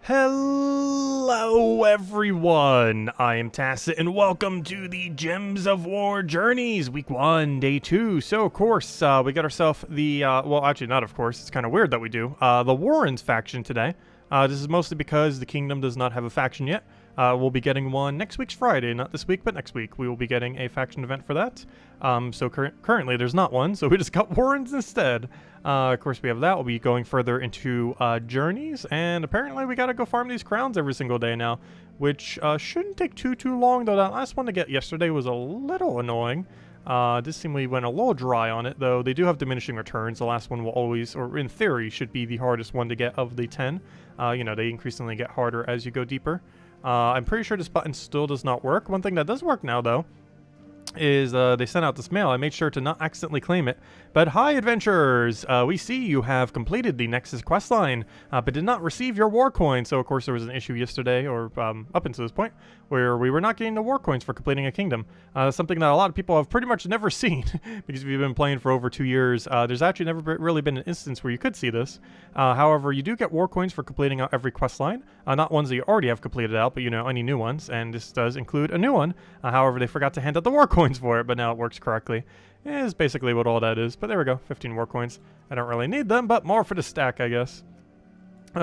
Hello everyone, I am Tacit and welcome to the Gems of War Journeys, week 1, day 2. So of course, we got ourselves the, well actually not of course, it's kind of weird that we do, the Warrens faction today. This is mostly because the kingdom does not have a faction yet. We'll be getting one next week's Friday, not this week, but next week. We will be getting a faction event for that. So currently there's not one, so we just got Warrens instead. Of course we have that. We'll be going further into journeys, and apparently we gotta go farm these crowns every single day now, which shouldn't take too long, though that last one to get yesterday was a little annoying. This seemed we went a little dry on it, though they do have diminishing returns. The last one will always, or in theory, should be the hardest one to get of the 10. You know, they increasingly get harder as you go deeper. I'm pretty sure this button still does not work. One thing that does work now, though, is they sent out this mail. I made sure to not accidentally claim it. But hi, adventurers! We see you have completed the Nexus questline, but did not receive your war coin. So, of course, there was an issue yesterday, or up until this point, where we were not getting the war coins for completing a kingdom. Something that a lot of people have pretty much never seen, because if you've been playing for over 2 years, there's actually never really been an instance where you could see this. However, you do get war coins for completing out every questline. Not ones that you already have completed out, but, you know, any new ones, and this does include a new one. However, they forgot to hand out the war coins for it, but now it works correctly. Is basically what all that is. But there we go, 15 war coins. I don't really need them, but more for the stack, I guess.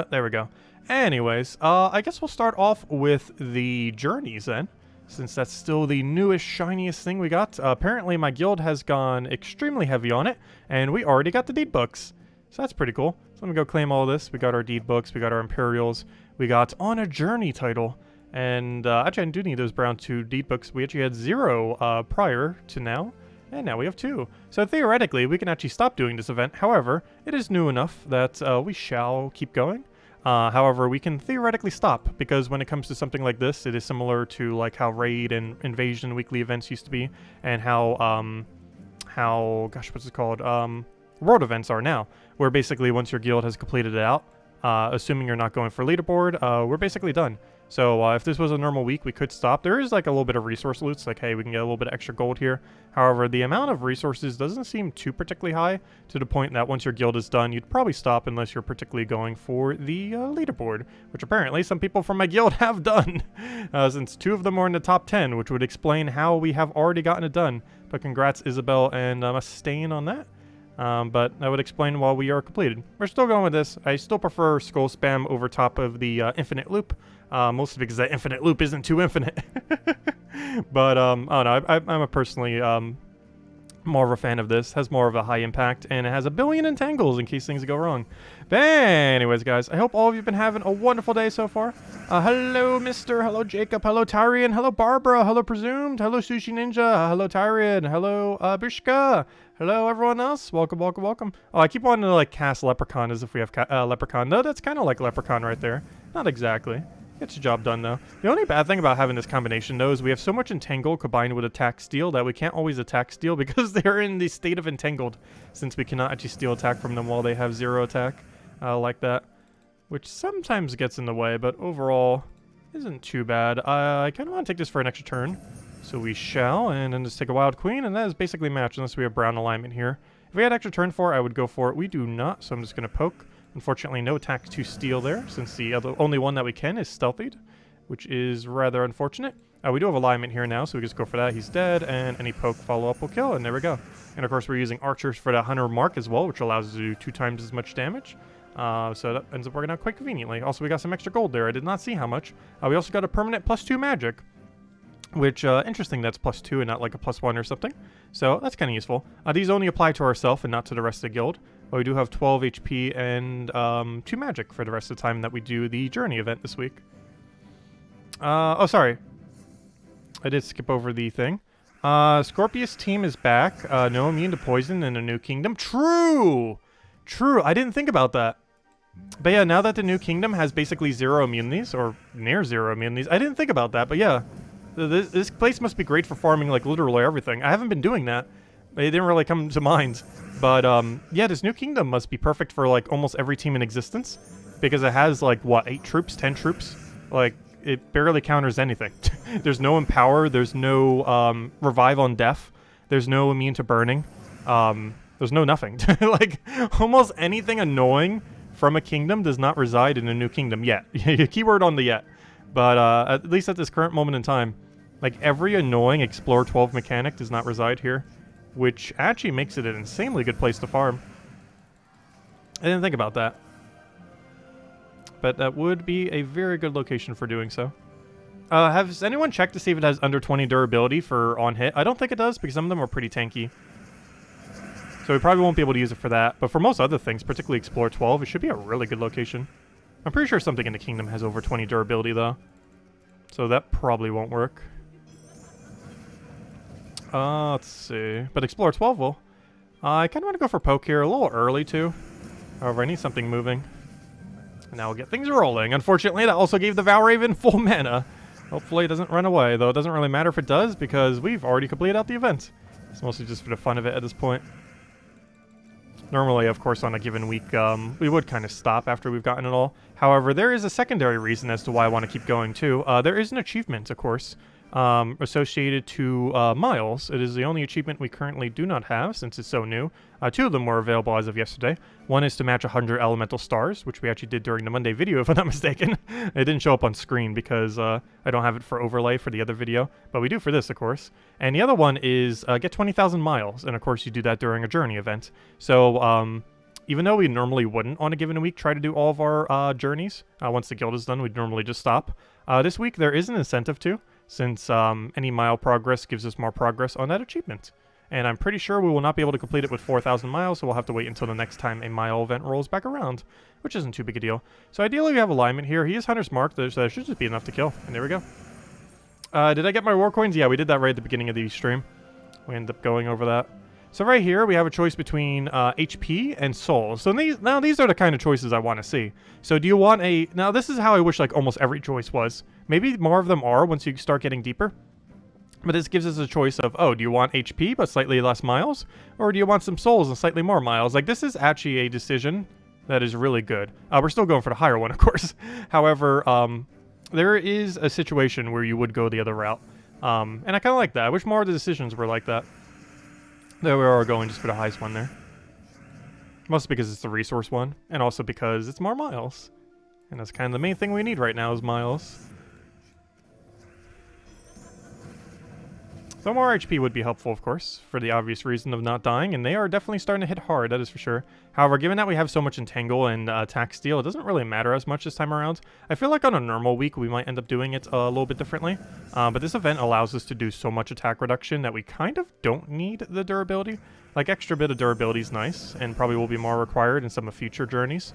There we go. Anyways, I guess we'll start off with the journeys then, since that's still the newest, shiniest thing we got. Apparently, my guild has gone extremely heavy on it, and we already got the deed books. So that's pretty cool. So let me go claim all this. We got our deed books, we got our Imperials, we got On a Journey title. And actually, I do need those brown 2 deed books. We actually had 0 prior to now, and now we have 2. So theoretically, we can actually stop doing this event. However, it is new enough that we shall keep going. However, we can theoretically stop, because when it comes to something like this, it is similar to like how Raid and Invasion weekly events used to be, and how gosh, what's it called? World events are now, where basically once your guild has completed it out, assuming you're not going for leaderboard, we're basically done. So if this was a normal week, we could stop. There is like a little bit of resource loots, like hey, we can get a little bit of extra gold here. However, the amount of resources doesn't seem too particularly high, to the point that once your guild is done, you'd probably stop unless you're particularly going for the leaderboard, which apparently some people from my guild have done, since 2 of them are in the top 10, which would explain how we have already gotten it done. But congrats, Isabel and Stain on that. But that would explain why we are completed. We're still going with this. I still prefer skull spam over top of the infinite loop, mostly because that infinite loop isn't too infinite. But I don't know. I'm a personally more of a fan of this. Has more of a high impact, and it has a billion entangles in case things go wrong. But anyways, guys, I hope all of you have been having a wonderful day so far. Hello, Mister. Hello, Jacob. Hello, Tyrion. Hello, Barbara. Hello, Presumed. Hello, Sushi Ninja. Hello, Tyrion. Hello, Bishka. Hello, everyone else. Welcome, welcome, welcome. Oh, I keep wanting to, like, cast Leprechaun as if we have Leprechaun. No, that's kind of like Leprechaun right there. Not exactly. Gets the job done, though. The only bad thing about having this combination, though, is we have so much Entangle combined with Attack Steal that we can't always attack Steal because they're in the state of Entangled, since we cannot actually steal attack from them while they have 0 attack, like that. Which sometimes gets in the way, but overall isn't too bad. I kind of want to take this for an extra turn. So we shall, and then just take a Wild Queen, and that is basically matched unless we have brown alignment here. If we had extra turn 4, I would go for it. We do not, so I'm just going to poke. Unfortunately, no attack to steal there, since the only one that we can is stealthied, which is rather unfortunate. We do have alignment here now, so we just go for that. He's dead, and any poke follow-up will kill, and there we go. And of course, we're using archers for the 100 mark as well, which allows us to do 2 times as much damage. So that ends up working out quite conveniently. Also, we got some extra gold there. I did not see how much. We also got a permanent +2 magic, which, interesting, that's +2 and not like a +1 or something. So that's kind of useful. These only apply to ourselves and not to the rest of the guild. But we do have 12 HP and 2 magic for the rest of the time that we do the journey event this week. Oh, sorry. I did skip over the thing. Scorpius team is back. No immune to poison in a new kingdom. True! True, I didn't think about that. But yeah, now that the new kingdom has basically 0 immunities, or near 0 immunities, I didn't think about that, but yeah. This place must be great for farming, like, literally everything. I haven't been doing that. It didn't really come to mind. But, yeah, this new kingdom must be perfect for, like, almost every team in existence. Because it has, like, what, 8 troops, 10 troops? Like, it barely counters anything. There's no Empower, there's no, Revive on Death. There's no Immune to Burning. There's no nothing. Like, almost anything annoying from a kingdom does not reside in a new kingdom yet. Keyword on the yet. But at least at this current moment in time, like every annoying Explore 12 mechanic does not reside here, which actually makes it an insanely good place to farm. I didn't think about that. But that would be a very good location for doing so. Has anyone checked to see if it has under 20 durability for on hit? I don't think it does because some of them are pretty tanky. So we probably won't be able to use it for that. But for most other things, particularly Explore 12, it should be a really good location. I'm pretty sure something in the kingdom has over 20 durability though. So that probably won't work. Let's see. But Explore 12 will. I kind of want to go for poke here. A little early too. However, I need something moving. Now we'll get things rolling. Unfortunately, that also gave the Valraven full mana. Hopefully it doesn't run away, though it doesn't really matter if it does because we've already completed out the event. It's mostly just for the fun of it at this point. Normally, of course, on a given week, we would kind of stop after we've gotten it all. However, there is a secondary reason as to why I want to keep going, too. There is an achievement, of course, associated to Miles. It is the only achievement we currently do not have since it's so new. 2 of them were available as of yesterday. One is to match 100 elemental stars, which we actually did during the Monday video, if I'm not mistaken. It didn't show up on screen because I don't have it for overlay for the other video, but we do for this, of course. And the other one is get 20,000 miles, and of course you do that during a journey event. So even though we normally wouldn't on a given week try to do all of our journeys, once the guild is done, we'd normally just stop. This week there is an incentive to, since any mile progress gives us more progress on that achievement. And I'm pretty sure we will not be able to complete it with 4,000 miles, so we'll have to wait until the next time a mile event rolls back around, which isn't too big a deal. So ideally we have alignment here. He is Hunter's Mark, so that should just be enough to kill. And there we go. Did I get my war coins? Yeah, we did that right at the beginning of the stream. We ended up going over that. So right here, we have a choice between HP and souls. So these are the kind of choices I want to see. So do you want a... Now, this is how I wish like almost every choice was. Maybe more of them are once you start getting deeper. But this gives us a choice of, oh, do you want HP but slightly less miles? Or do you want some souls and slightly more miles? Like, this is actually a decision that is really good. We're still going for the higher one, of course. However, there is a situation where you would go the other route. And I kind of like that. I wish more of the decisions were like that. There we are going just for the highest one there. Mostly because it's the resource one, and also because it's more miles. And that's kind of the main thing we need right now is miles. So more HP would be helpful, of course, for the obvious reason of not dying, and they are definitely starting to hit hard, that is for sure. However, given that we have so much Entangle and Attack Steal, it doesn't really matter as much this time around. I feel like on a normal week, we might end up doing it a little bit differently, but this event allows us to do so much attack reduction that we kind of don't need the durability. Like, extra bit of durability is nice, and probably will be more required in some of future journeys.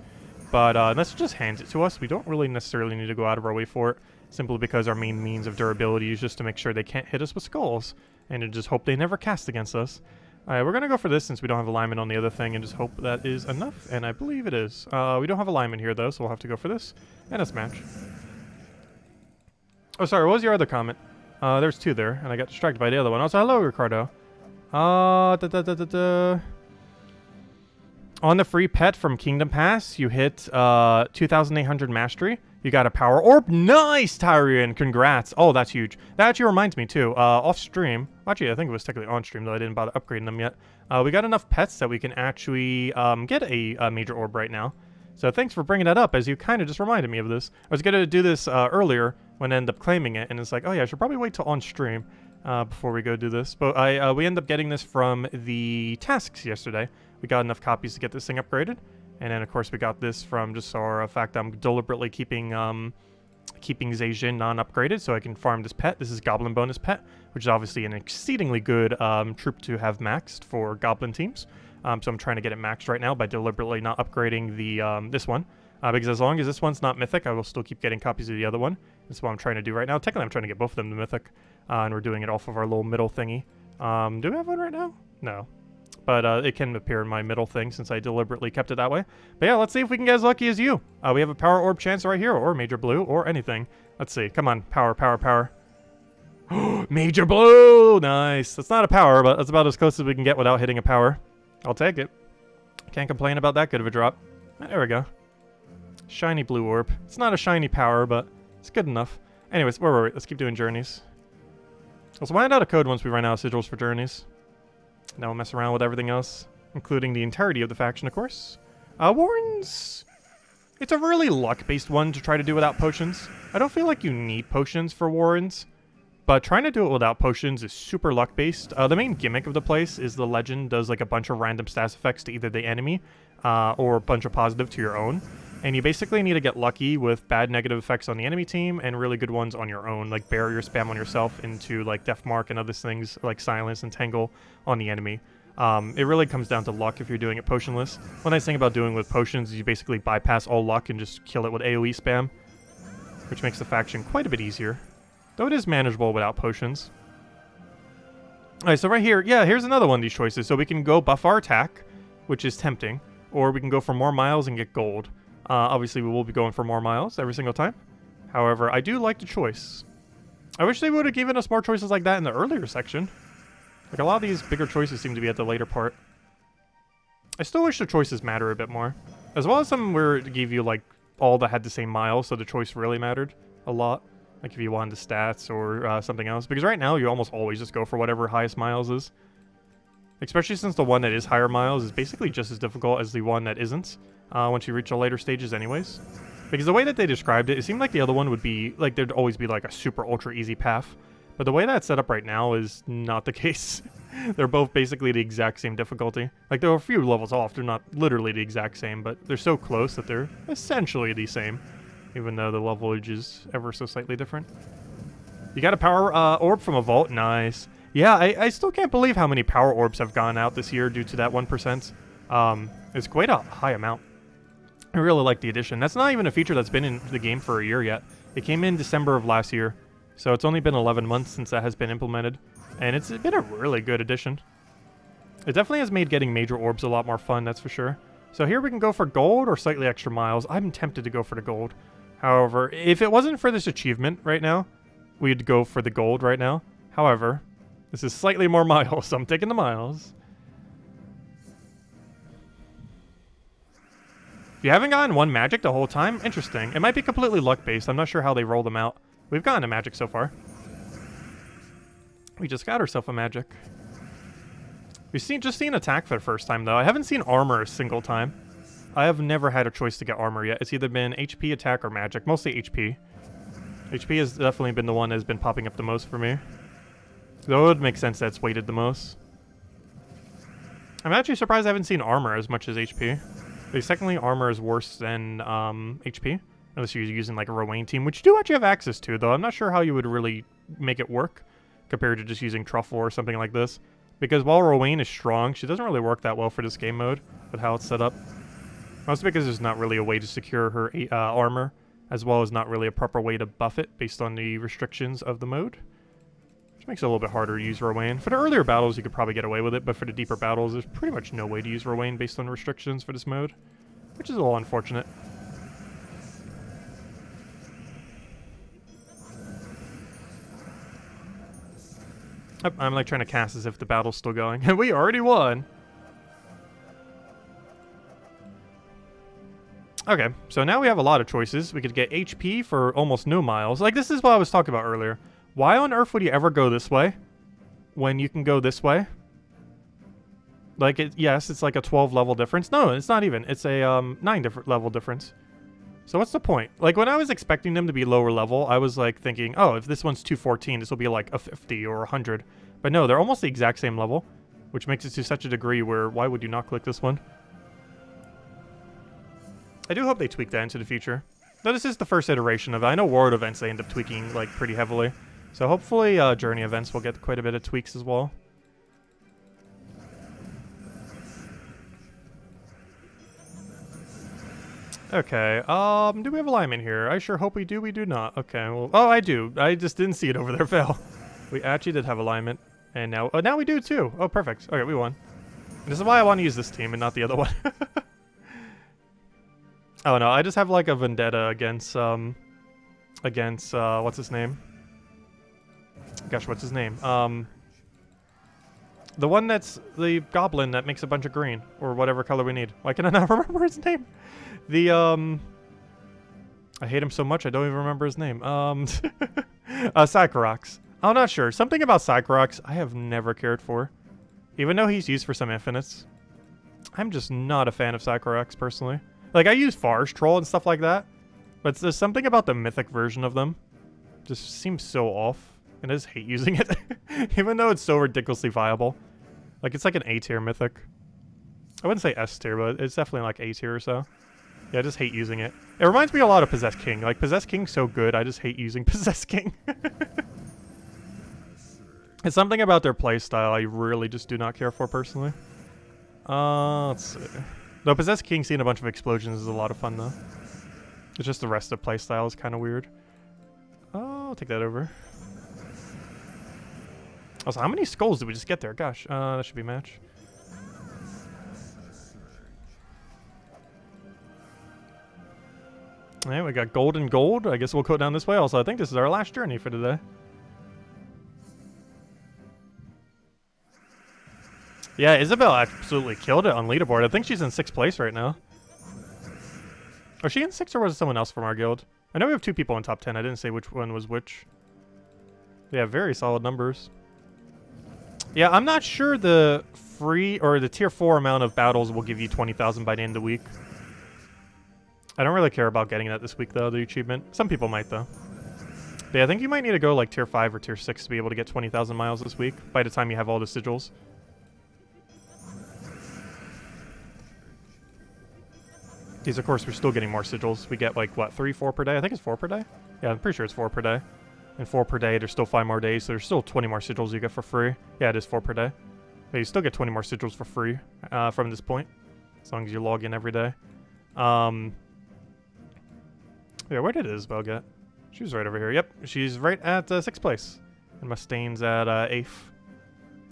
But unless it just hands it to us, we don't really necessarily need to go out of our way for it. Simply because our main means of durability is just to make sure they can't hit us with skulls, and to just hope they never cast against us. Alright, we're going to go for this since we don't have alignment on the other thing, and just hope that is enough, and I believe it is. We don't have alignment here, though, so we'll have to go for this, and a smash. Oh, sorry, what was your other comment? There's 2 there, and I got distracted by the other one. Also, hello, Ricardo. On the free pet from Kingdom Pass, you hit 2,800 mastery. You got a power orb. Nice, Tyrion. Congrats. Oh, that's huge. That actually reminds me, too. Off stream. Actually, I think it was technically on stream, though I didn't bother upgrading them yet. We got enough pets that we can actually get a major orb right now. So thanks for bringing that up, as you kind of just reminded me of this. I was going to do this earlier when I ended up claiming it, and it's like, oh yeah, I should probably wait till on stream before we go do this. But we ended up getting this from the tasks yesterday. We got enough copies to get this thing upgraded. And then, of course, we got this from just our fact I'm deliberately keeping Zejin non-upgraded so I can farm this pet. This is Goblin Bonus Pet, which is obviously an exceedingly good troop to have maxed for Goblin teams. So I'm trying to get it maxed right now by deliberately not upgrading the this one. Because as long as this one's not Mythic, I will still keep getting copies of the other one. That's what I'm trying to do right now. Technically, I'm trying to get both of them to Mythic. And we're doing it off of our little middle thingy. Do we have one right now? No. But it can appear in my middle thing since I deliberately kept it that way. But yeah, let's see if we can get as lucky as you. We have a power orb chance right here, or major blue, or anything. Let's see. Come on. Power, power, power. Major blue! Nice. That's not a power, but that's about as close as we can get without hitting a power. I'll take it. Can't complain about that good of a drop. There we go. Shiny blue orb. It's not a shiny power, but it's good enough. Anyways, where were we? Let's keep doing journeys. Let's find out a code once we run out of sigils for journeys. Now we'll mess around with everything else, including the entirety of the faction, of course. Warren's It's a really luck-based one to try to do without potions. I don't feel like you need potions for Warrens, but trying to do it without potions is super luck-based. The main gimmick of the place is the legend does like a bunch of random stats effects to either the enemy or a bunch of positive to your own. And you basically need to get lucky with bad negative effects on the enemy team and really good ones on your own, like barrier spam on yourself into like Death Mark and other things like Silence and Tangle on the enemy. It really comes down to luck if you're doing it potionless. One nice thing about doing with potions is you basically bypass all luck and just kill it with AoE spam, which makes the faction quite a bit easier. Though it is manageable without potions. Alright, so right here, yeah, here's another one of these choices. So we can go buff our attack, which is tempting, or we can go for more miles and get gold. Obviously, we will be going for more miles every single time. However, I do like the choice. I wish they would have given us more choices like that in the earlier section. Like, a lot of these bigger choices seem to be at the later part. I still wish the choices matter a bit more. As well as some where it gave you, like, all that had the same miles, so the choice really mattered a lot. Like, if you wanted the stats or something else. Because right now, you almost always just go for whatever highest miles is. Especially since the one that is higher miles is basically just as difficult as the one that isn't. Once you reach the later stages anyways. Because the way that they described it, it seemed like the other one would be, like, there'd always be, like, a super ultra easy path. But the way that's set up right now is not the case. They're both basically the exact same difficulty. Like, there are a few levels off. They're not literally the exact same, but they're so close that they're essentially the same. Even though the levelage is ever so slightly different. You got a power orb from a vault? Nice. Yeah, I still can't believe how many power orbs have gone out this year due to that 1%. It's quite a high amount. I really like the addition. That's not even a feature that's been in the game for a year yet. It came in December of last year. So it's only been 11 months since that has been implemented. And it's been a really good addition. It definitely has made getting major orbs a lot more fun, that's for sure. So here we can go for gold or slightly extra miles. I'm tempted to go for the gold. However, if it wasn't for this achievement right now, we'd go for the gold right now. However, this is slightly more miles, so I'm taking the miles. You haven't gotten one magic the whole time? Interesting. It might be completely luck-based. I'm not sure how they roll them out. We've gotten a magic so far. We just got ourselves a magic. We've just seen attack for the first time, though. I haven't seen armor a single time. I have never had a choice to get armor yet. It's either been HP, attack, or magic. Mostly HP. HP has definitely been the one that has been popping up the most for me. Though it would make sense that it's weighted the most. I'm actually surprised I haven't seen armor as much as HP. Secondly, armor is worse than HP. Unless you're using like a Rowan team, which you do actually have access to, though. I'm not sure how you would really make it work compared to just using Truffle or something like this. Because while Rowan is strong, she doesn't really work that well for this game mode with how it's set up. Mostly because there's not really a way to secure her armor, as well as not really a proper way to buff it based on the restrictions of the mode. Which makes it a little bit harder to use Rowan. For the earlier battles, you could probably get away with it, but for the deeper battles, there's pretty much no way to use Rowan based on restrictions for this mode. Which is a little unfortunate. I'm like trying to cast as if the battle's still going. And we already won! Okay, so now we have a lot of choices. We could get HP for almost no miles. Like, this is what I was talking about earlier. Why on earth would you ever go this way when you can go this way? Like, yes, it's like a 12 level difference. No, it's not even. It's a 9 level difference. So what's the point? Like, when I was expecting them to be lower level, I was like thinking, oh, if this one's 214, this will be like a 50 or 100. But no, they're almost the exact same level, which makes it to such a degree where why would you not click this one? I do hope they tweak that into the future. Though this is the first iteration of it. I know World events they end up tweaking like pretty heavily. So hopefully Journey events will get quite a bit of tweaks as well. Okay, do we have alignment here? I sure hope we do. We do not. Okay, well, oh, I do. I just didn't see it over there, Phil. We actually did have alignment. And now, oh, now we do too. Oh, perfect. Okay, we won. This is why I want to use this team and not the other one. Oh, no, I just have like a vendetta against, what's his name? Gosh, what's his name? The one that's the goblin that makes a bunch of green, or whatever color we need. Why can I not remember his name? The, I hate him so much, I don't even remember his name. Sycorax. I'm not sure. Something about Sycorax I have never cared for. Even though he's used for some infinites. I'm just not a fan of Sycorax, personally. Like, I use Forest Troll and stuff like that, but there's something about the mythic version of them just seems so off, and I just hate using it, even though it's so ridiculously viable. Like, it's like an A tier mythic. I wouldn't say S tier, but it's definitely like A tier or so. Yeah, I just hate using it. It reminds me a lot of Possessed King. Like, Possessed King's so good, I just hate using Possessed King. It's something about their playstyle I really just do not care for personally. Let's see. Though Possessed King seeing a bunch of explosions is a lot of fun though. It's just the rest of playstyle is kind of weird. Oh, I'll take that over. Also, how many skulls did we just get there? Gosh, that should be a match. Alright, we got gold and gold. I guess we'll go down this way. Also, I think this is our last journey for today. Yeah, Isabel absolutely killed it on leaderboard. I think she's in 6th place right now. Was she in 6th or was it someone else from our guild? I know we have 2 people in top 10. I didn't say which one was which. Yeah, very solid numbers. Yeah, I'm not sure the free or the tier 4 amount of battles will give you 20,000 by the end of the week. I don't really care about getting that this week though, the achievement. Some people might though. But yeah, I think you might need to go like tier 5 or tier 6 to be able to get 20,000 miles this week by the time you have all the sigils. These, of course, we're still getting more sigils. We get, like, what, 3, 4 per day? I think it's 4 per day? Yeah, I'm pretty sure it's 4 per day. And 4 per day, there's still 5 more days, so there's still 20 more sigils you get for free. Yeah, it is 4 per day. But you still get 20 more sigils for free from this point, as long as you log in every day. Yeah, where did Isabel get? She was right over here. Yep, she's right at 6th place. And Mustaine's at 8th.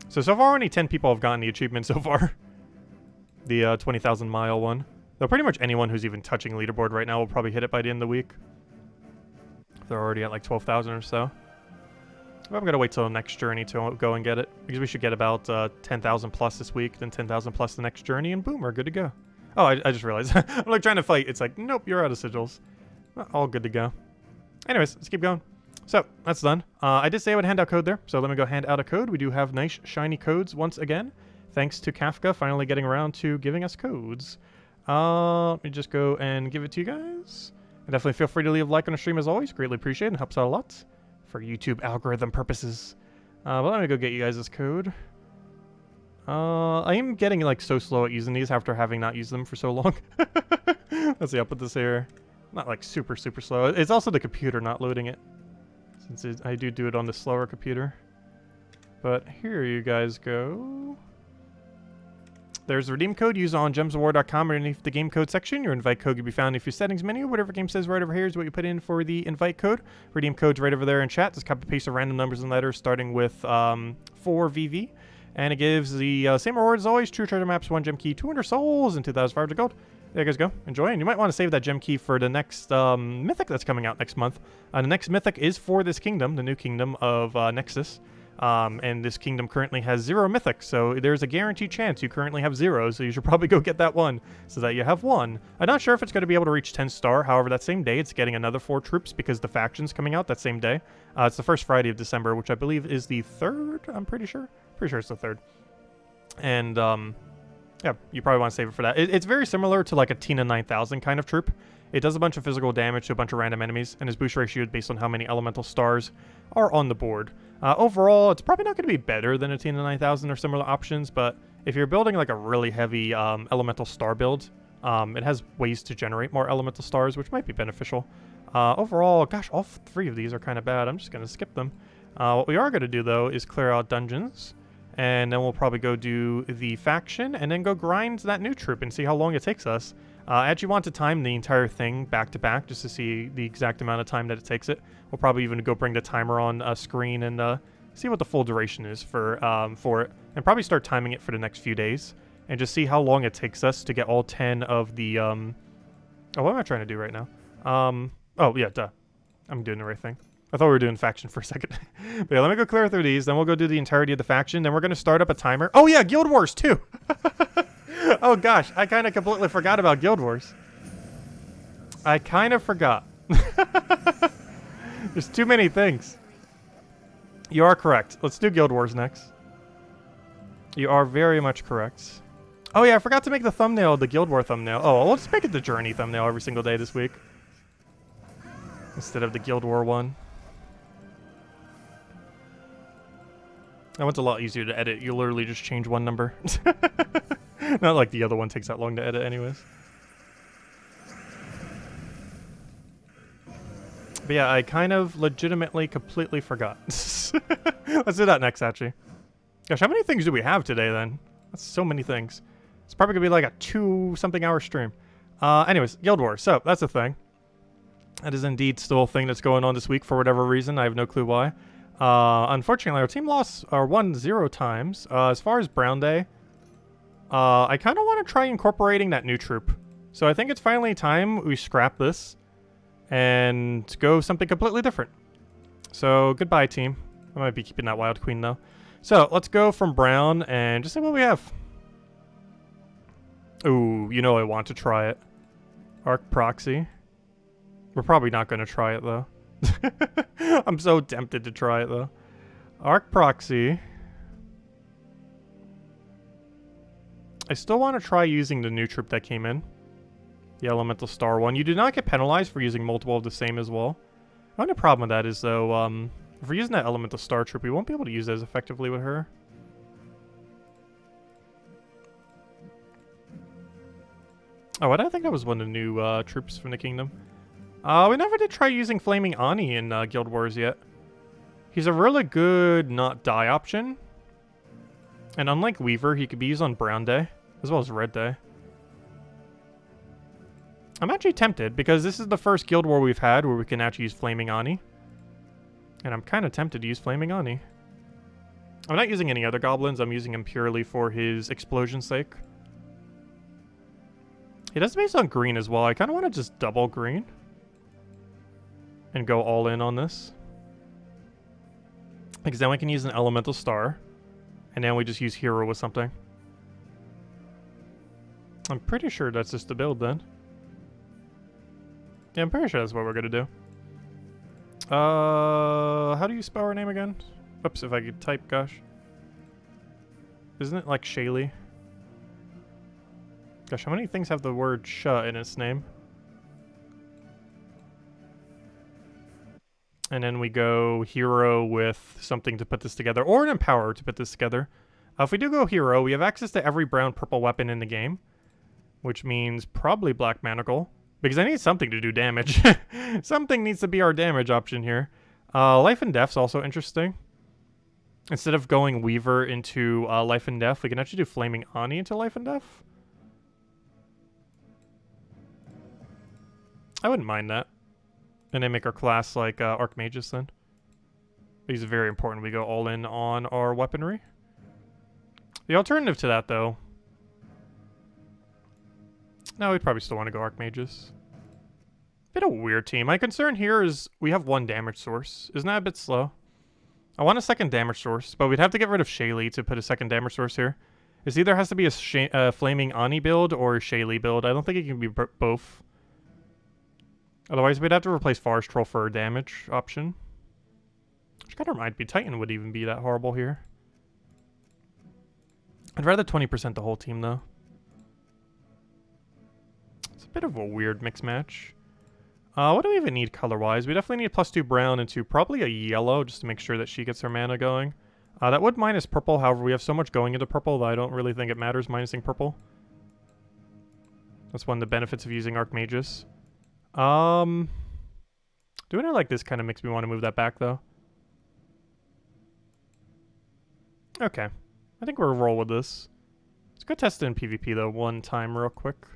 So far, only 10 people have gotten the achievement so far. The 20,000 mile one. Though pretty much anyone who's even touching leaderboard right now will probably hit it by the end of the week. They're already at like 12,000 or so. But I'm going to wait till next journey to go and get it. Because we should get about 10,000 plus this week, then 10,000 plus the next journey, and boom, we're good to go. Oh, I just realized. I'm like trying to fight. It's like, nope, you're out of sigils. All good to go. Anyways, let's keep going. So, that's done. I did say I would hand out code there, so let me go hand out a code. We do have nice, shiny codes once again. Thanks to Kafka finally getting around to giving us codes. Let me just go and give it to you guys. And definitely feel free to leave a like on the stream as always. Greatly appreciate it and helps out a lot for YouTube algorithm purposes. But let me go get you guys this code. I am getting like so slow at using these after having not used them for so long. Let's see, I'll put this here. Not like super slow. It's also the computer not loading it, since I do it on the slower computer. But here you guys go. There's a redeem code. Use it on gemsofwar.com underneath the game code section. Your invite code can be found in your settings menu. Whatever game says right over here is what you put in for the invite code. Redeem code's right over there in chat. Just copy paste the random numbers and letters starting with 4VV. And it gives the same reward as always. True treasure maps, 1 gem key, 200 souls, and 2,500 gold. There you guys go. Enjoy. And you might want to save that gem key for the next mythic that's coming out next month. The next mythic is for this kingdom, the new kingdom of Nexus. And this kingdom currently has 0 mythics, so there's a guaranteed chance you currently have 0, so you should probably go get that one, so that you have 1. I'm not sure if it's going to be able to reach 10 star, however, that same day it's getting another 4 troops because the faction's coming out that same day. It's the first Friday of December, which I believe is the 3rd, I'm pretty sure. Pretty sure it's the 3rd. And, yeah, you probably want to save it for that. It's very similar to like a Tina 9000 kind of troop. It does a bunch of physical damage to a bunch of random enemies, and its boost ratio is based on how many elemental stars are on the board. Overall, it's probably not going to be better than a Tina 9000 or similar options, but if you're building like a really heavy elemental star build, it has ways to generate more elemental stars, which might be beneficial. Overall, gosh, all 3 of these are kind of bad. I'm just going to skip them. What we are going to do, though, is clear out dungeons, and then we'll probably go do the faction, and then go grind that new troop and see how long it takes us. I actually want to time the entire thing back to back just to see the exact amount of time that it takes it. We'll probably even go bring the timer on screen and see what the full duration is for it, and probably start timing it for the next few days, and just see how long it takes us to get all 10 of the oh, what am I trying to do right now? Oh yeah, duh, I'm doing the right thing. I thought we were doing faction for a second. But yeah, let me go clear through these, then we'll go do the entirety of the faction, then we're going to start up a timer. Oh yeah, Guild Wars too! Oh gosh, I kind of completely forgot about Guild Wars. I kind of forgot. There's too many things. You are correct. Let's do Guild Wars next. You are very much correct. Oh yeah, I forgot to make the thumbnail, the Guild War thumbnail. Oh, we'll just make it the Journey thumbnail every single day this week. Instead of the Guild War one. That one's a lot easier to edit. You literally just change one number. Not like the other one takes that long to edit anyways. But yeah, I kind of legitimately completely forgot. Let's do that next, actually. Gosh, how many things do we have today, then? That's so many things. It's probably going to be like a 2-something hour stream. Anyways, Guild Wars. So, that's a thing. That is indeed still a thing that's going on this week for whatever reason. I have no clue why. Unfortunately, our team lost or won 0 times. As far as Brown Day, I kind of want to try incorporating that new troop. So I think it's finally time we scrap this and go something completely different. So goodbye, team. I might be keeping that Wild Queen, though. So let's go from Brown and just see what we have. Ooh, you know I want to try it. Arc Proxy. We're probably not going to try it, though. I'm so tempted to try it, though. Arc Proxy. I still want to try using the new troop that came in. The Elemental Star one. You do not get penalized for using multiple of the same as well. The only problem with that is, though, if we're using that Elemental Star troop, we won't be able to use it as effectively with her. Oh, I think that was one of the new troops from the kingdom. We never did try using Flaming Ani in Guild Wars yet. He's a really good not die option. And unlike Weaver, he could be used on Brown Day, as well as Red Day. I'm actually tempted, because this is the first Guild War we've had where we can actually use Flaming Ani. And I'm kind of tempted to use Flaming Ani. I'm not using any other goblins, I'm using him purely for his explosion's sake. He does based on green as well. I kind of want to just double green. And go all in on this. Because then we can use an Elemental Star. And then we just use Hero with something. I'm pretty sure that's just the build then. Yeah, I'm pretty sure that's what we're going to do. How do you spell her name again? Oops, if I could type, gosh. Isn't it like Shaylee? Gosh, how many things have the word "sh" in its name? And then we go Hero with something to put this together, or an Empower to put this together. If we do go Hero, we have access to every brown purple weapon in the game, which means probably Black Manacle, because I need something to do damage. Something needs to be our damage option here. Life and Death's also interesting. Instead of going Weaver into Life and Death, we can actually do Flaming Ani into Life and Death. I wouldn't mind that. And then make our class like Archmagus then. These are very important. We go all in on our weaponry. The alternative to that, though... No, we'd probably still want to go Archmagus. Bit of a weird team. My concern here is we have one damage source. Isn't that a bit slow? I want a second damage source, but we'd have to get rid of Shaylee to put a second damage source here. It either has to be a Flaming Ani build or a Shaylee build. I don't think it can be both. Otherwise, we'd have to replace Forest Troll for a damage option. Which kind of might be. Titan would even be that horrible here. I'd rather 20% the whole team, though. It's a bit of a weird mix match. What do we even need color-wise? We definitely need +2 brown into probably a yellow, just to make sure that she gets her mana going. That would minus purple, however, we have so much going into purple that I don't really think it matters minusing purple. That's one of the benefits of using Archmagus. Doing it like this kind of makes me want to move that back, though. Okay. I think we'll roll with this. Let's go test it in PvP, though, one time real quick.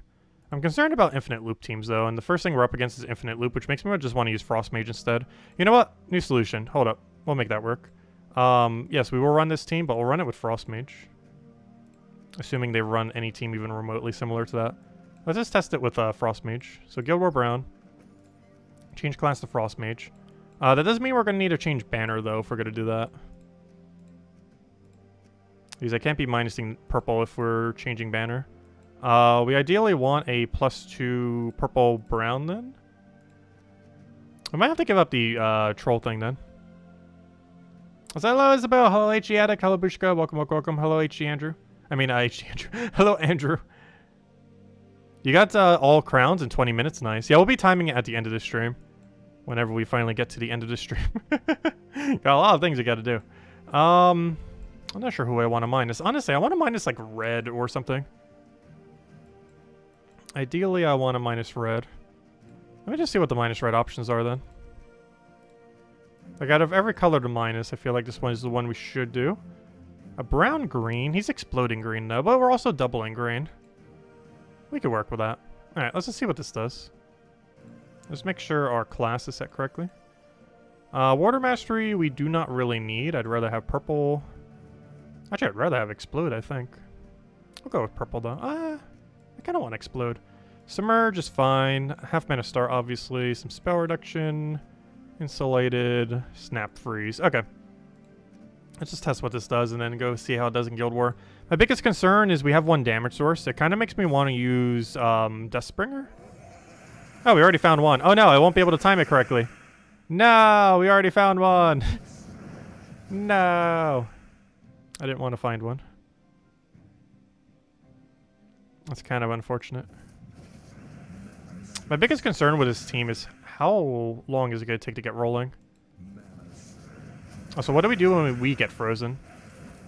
I'm concerned about infinite loop teams, though, and the first thing we're up against is infinite loop, which makes me just want to use Frost Mage instead. You know what? New solution. Hold up. We'll make that work. Yes, we will run this team, but we'll run it with Frost Mage. Assuming they run any team even remotely similar to that. Let's just test it with Frost Mage. So Guild War Brown. Change class to Frost Mage. That doesn't mean we're going to need to change banner, though, if we're going to do that. Because I can't be minusing purple if we're changing banner. We ideally want a +2 purple brown, then. I might have to give up the troll thing, then. So hello, Isabel. Hello, HG Addict. Hello, Bushka. Welcome, welcome, welcome. Hello, HG Andrew. I mean, Andrew. Hello, Andrew. You got all crowns in 20 minutes. Nice. Yeah, we'll be timing it at the end of the stream. Whenever we finally get to the end of the stream. Got a lot of things we got to do. I'm not sure who I want to minus. Honestly, I want to minus like red or something. Ideally, I want to minus red. Let me just see what the minus red options are then. Like out of every color to minus, I feel like this one is the one we should do. A brown green. He's exploding green though, but we're also doubling green. We could work with that. Alright, let's just see what this does. Let's make sure our class is set correctly. Water Mastery we do not really need. I'd rather have purple. Actually, I'd rather have Explode, I think. We'll go with purple though. I kind of want Explode. Submerge is fine. Half mana start, obviously. Some spell reduction. Insulated. Snap freeze. Okay. Let's just test what this does and then go see how it does in Guild War. My biggest concern is we have one damage source. It kind of makes me want to use Deathspringer. Oh, we already found one. Oh no, I won't be able to time it correctly. No, we already found one. No. I didn't want to find one. That's kind of unfortunate. My biggest concern with this team is how long is it going to take to get rolling? Oh, so what do we do when we get frozen?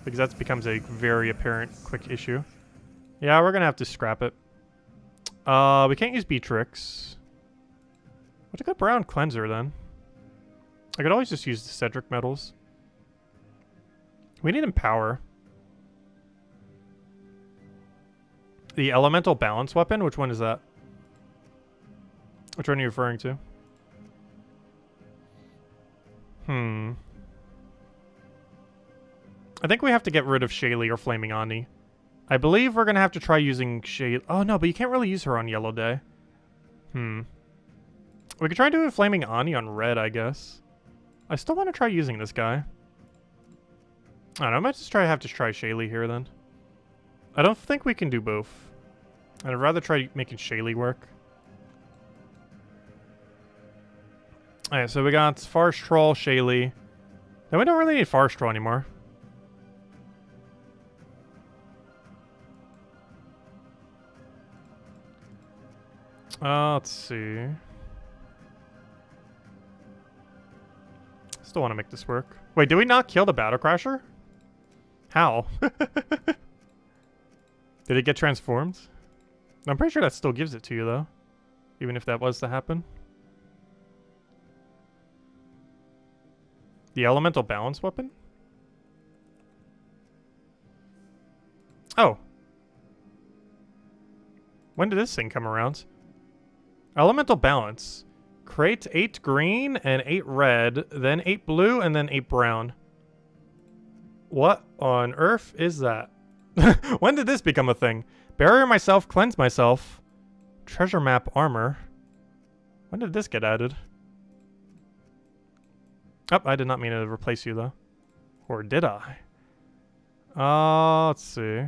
Because that becomes a very apparent quick issue. Yeah, we're going to have to scrap it. We can't use Beatrix. What's a good brown cleanser then? I could always just use the Cedric medals. We need Empower. The Elemental Balance Weapon? Which one is that? Which one are you referring to? I think we have to get rid of Shaylee or Flaming Ani. I believe we're going to have to try using Shaylee. Oh, no, but you can't really use her on Yellow Day. We could try doing Flaming Ani on red, I guess. I still want to try using this guy. I don't know, I might just have to try Shaylee here then. I don't think we can do both. I'd rather try making Shaylee work. Alright, so we got Forest Troll, Shaylee. Then we don't really need Forest Troll anymore. Let's see. Still want to make this work. Wait, did we not kill the Battle Crasher? How? Did it get transformed? I'm pretty sure that still gives it to you, though. Even if that was to happen. The Elemental Balance Weapon? Oh. When did this thing come around? Elemental Balance. Create 8 green and 8 red, then 8 blue, and then 8 brown. What on earth is that? When did this become a thing? Barrier myself, cleanse myself. Treasure map armor. When did this get added? Oh, I did not mean to replace you though. Or did I? Let's see.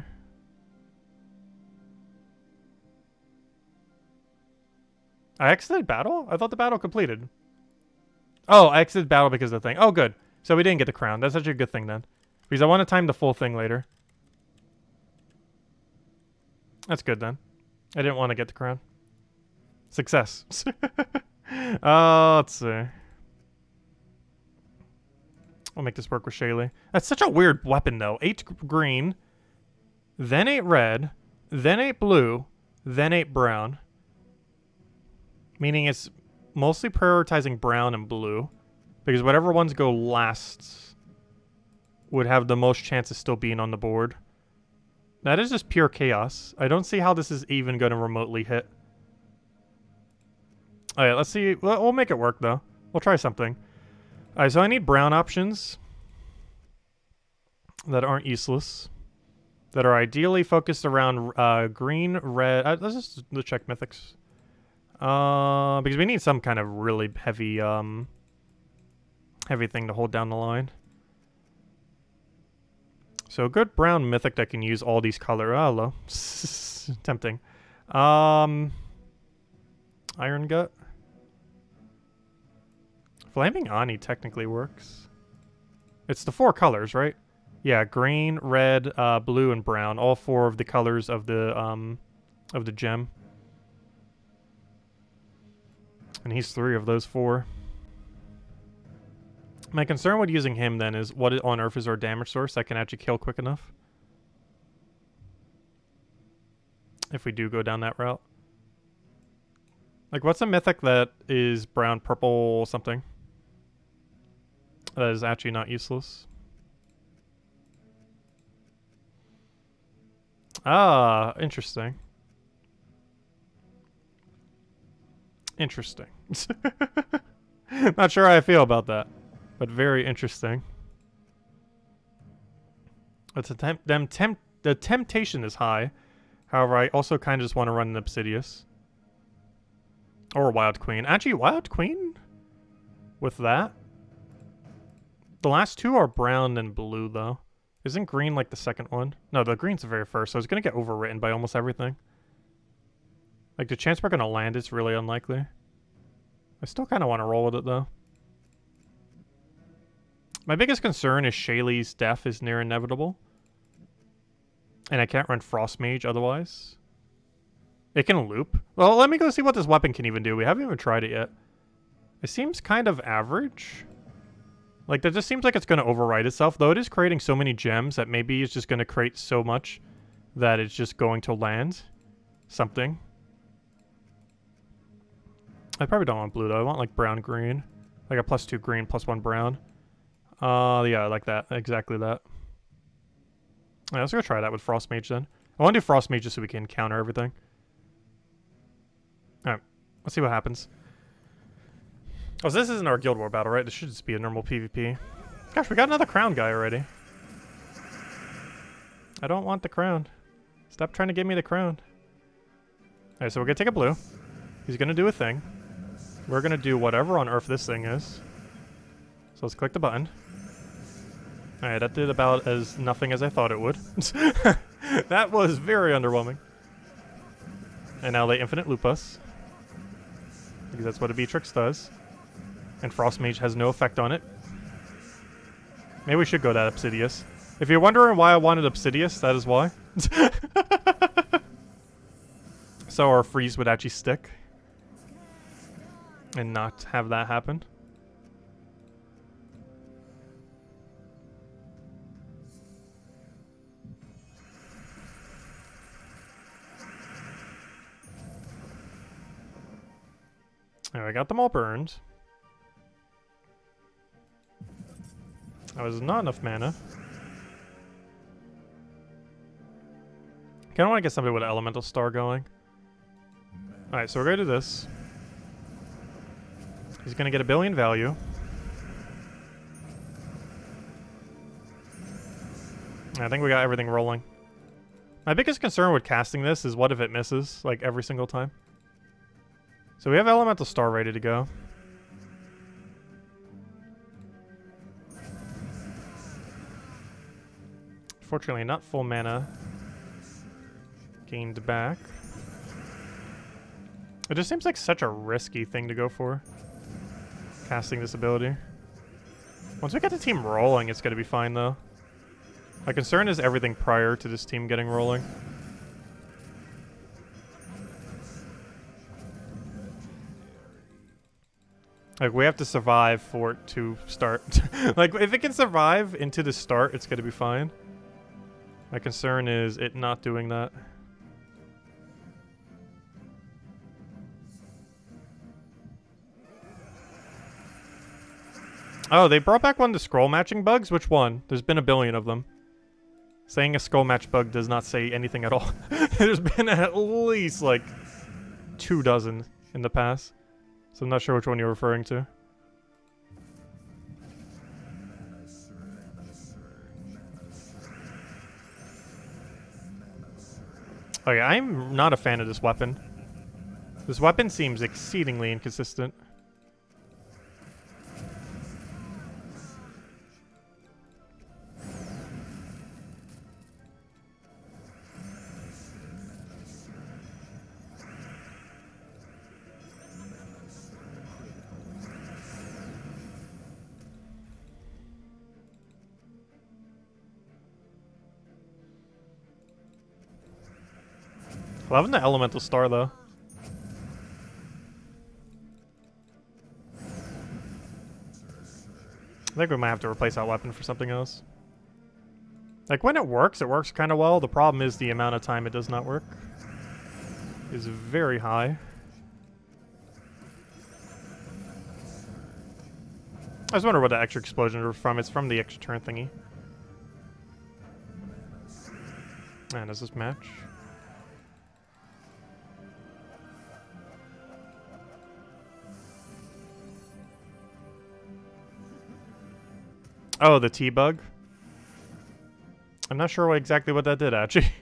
I exited battle? I thought the battle completed. Oh, I exited battle because of the thing. Oh, good. So we didn't get the crown. That's actually a good thing then. Because I want to time the full thing later. That's good then. I didn't want to get the crown. Success. Let's see. We'll make this work with Shaylee. That's such a weird weapon though. 8 green, then 8 red, then 8 blue, then 8 brown. Meaning it's mostly prioritizing brown and blue. Because whatever ones go last would have the most chance of still being on the board. That is just pure chaos. I don't see how this is even going to remotely hit. Alright, let's see. We'll make it work though. We'll try something. Alright, so I need brown options that aren't useless. That are ideally focused around green, red. Let's just check mythics. Because we need some kind of really heavy, heavy thing to hold down the line. So a good brown mythic that can use all these color. Oh, hello. Tempting. Iron Gut. Flaming Ani technically works. It's the 4 colors, right? Yeah, green, red, blue, and brown. All 4 of the colors of the gem. And he's 3 of those 4. My concern with using him then is what on earth is our damage source that can actually kill quick enough? If we do go down that route. Like, what's a mythic that is brown, purple, something? That is actually not useless. Ah, interesting. Interesting. Not sure how I feel about that, but very interesting. The temptation is high. However, I also kind of just want to run an Obsidious. Or Wild Queen. Actually, Wild Queen? With that? The last 2 are brown and blue, though. Isn't green like the second one? No, the green's the very first, so it's going to get overwritten by almost everything. Like, the chance we're going to land is really unlikely. I still kind of want to roll with it, though. My biggest concern is Shaylee's death is near inevitable. And I can't run Frost Mage otherwise. It can loop. Well, let me go see what this weapon can even do. We haven't even tried it yet. It seems kind of average. Like, that just seems like it's going to override itself, though it is creating so many gems that maybe it's just going to create so much that it's just going to land something. I probably don't want blue, though. I want, like, brown-green. Like a +2 green, +1 brown. Yeah, I like that. Exactly that. Yeah, let's go try that with Frost Mage, then. I want to do Frost Mage just so we can counter everything. Alright, let's see what happens. Oh, so this isn't our Guild War battle, right? This should just be a normal PvP. Gosh, we got another crown guy already. I don't want the crown. Stop trying to give me the crown. Alright, so we're gonna take a blue. He's gonna do a thing. We're gonna do whatever on earth this thing is. So let's click the button. Alright, that did about as nothing as I thought it would. That was very underwhelming. And now they infinite loop us. Because that's what a Beatrix does. And Frost Mage has no effect on it. Maybe we should go that Obsidious. If you're wondering why I wanted Obsidious, that is why. So our freeze would actually stick. And not have that happen. Alright, I got them all burned. That was not enough mana. I kinda wanna get somebody with an Elemental Star going. Alright, so we're gonna do this. He's gonna get a billion value. I think we got everything rolling. My biggest concern with casting this is what if it misses, like, every single time? So we have Elemental Star ready to go. Fortunately, not full mana gained back. It just seems like such a risky thing to go for. Casting this ability. Once we get the team rolling, it's going to be fine, though. My concern is everything prior to this team getting rolling. Like, we have to survive for it to start. Like, if it can survive into the start, it's going to be fine. My concern is it not doing that. Oh, they brought back one of the scroll matching bugs? Which one? There's been a billion of them. Saying a scroll match bug does not say anything at all. There's been at least, like, 24 in the past. So I'm not sure which one you're referring to. Okay, I'm not a fan of this weapon. This weapon seems exceedingly inconsistent. Loving the elemental star though. I think we might have to replace that weapon for something else. Like when it works kind of well. The problem is the amount of time it does not work is very high. I was wondering what the extra explosion was from. It's from the extra turn thingy. And does this match? Oh, the T-bug? I'm not sure exactly what that did, actually.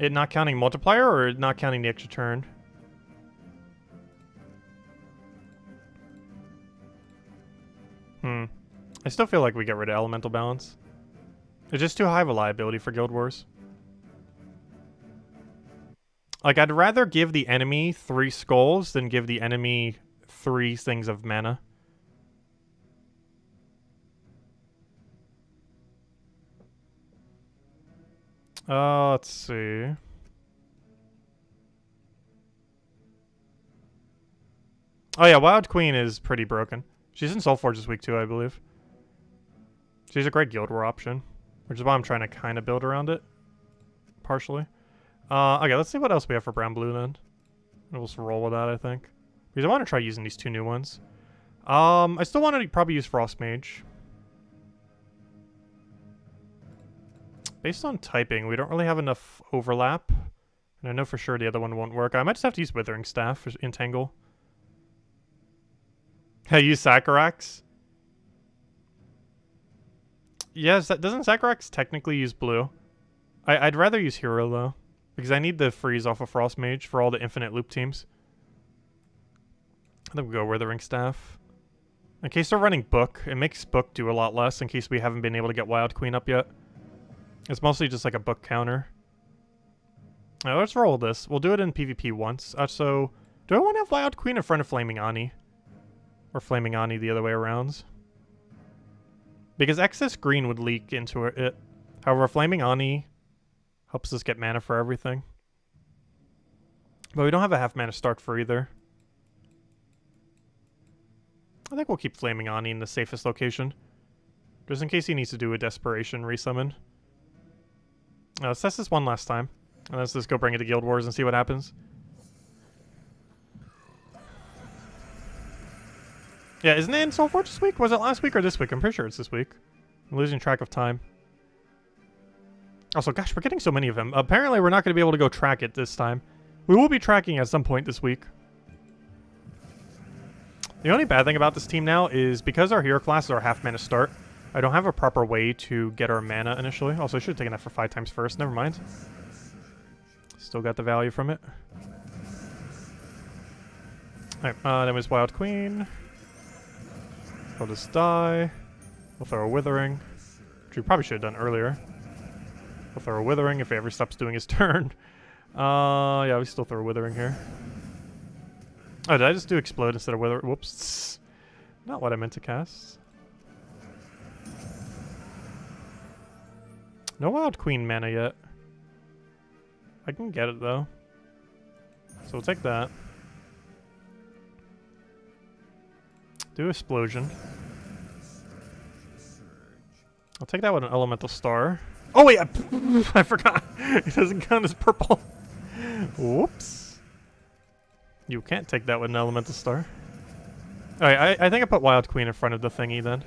It not counting multiplier or not counting the extra turn? I still feel like we get rid of elemental balance. It's just too high of a liability for Guild Wars. Like, I'd rather give the enemy 3 skulls than give the enemy 3 things of mana. Let's see. Oh yeah, Wild Queen is pretty broken. She's in Soulforge this week too, I believe. She's a great Guild War option, which is why I'm trying to kind of build around it. Partially. Okay, let's see what else we have for brown-blue then. We'll just roll with that, I think. Because I want to try using these 2 new ones. I still want to probably use Frost Mage. Based on typing, we don't really have enough overlap. And I know for sure the other one won't work. I might just have to use Withering Staff for Entangle. I use Ssaszix. Yes, doesn't Ssaszix technically use blue? I'd rather use Hero though. Because I need the freeze off of Frost Mage for all the infinite loop teams. I think we'll go Withering Staff. In case they're running Book, it makes Book do a lot less in case we haven't been able to get Wild Queen up yet. It's mostly just like a Book counter. Now let's roll this. We'll do it in PvP once. So, do I want to have Wild Queen in front of Flaming Ani? Or Flaming Ani the other way around? Because excess green would leak into it. However, Flaming Ani helps us get mana for everything. But we don't have a half mana start for either. I think we'll keep Flaming Ani in the safest location. Just in case he needs to do a Desperation resummon. Let's test this one last time. And let's just go bring it to Guild Wars and see what happens. Yeah, isn't it in Soulforge this week? Was it last week or this week? I'm pretty sure it's this week. I'm losing track of time. Also, gosh, we're getting so many of them. Apparently, we're not going to be able to go track it this time. We will be tracking at some point this week. The only bad thing about this team now is because our hero classes are half mana start, I don't have a proper way to get our mana initially. Also, I should have taken that for 5 times first. Never mind. Still got the value from it. Alright, then was Wild Queen. We'll just die. We'll throw a Withering, which we probably should have done earlier. We'll throw a Withering if he ever stops doing his turn. Yeah, we still throw a Withering here. Oh, did I just do Explode instead of Wither? Whoops. Not what I meant to cast. No Wild Queen mana yet. I can get it, though. So we'll take that. Do Explosion. I'll take that with an Elemental Star. Oh, wait! I forgot. It doesn't count as purple. Whoops. You can't take that with an Elemental Star. Alright, I think I put Wild Queen in front of the thingy, then.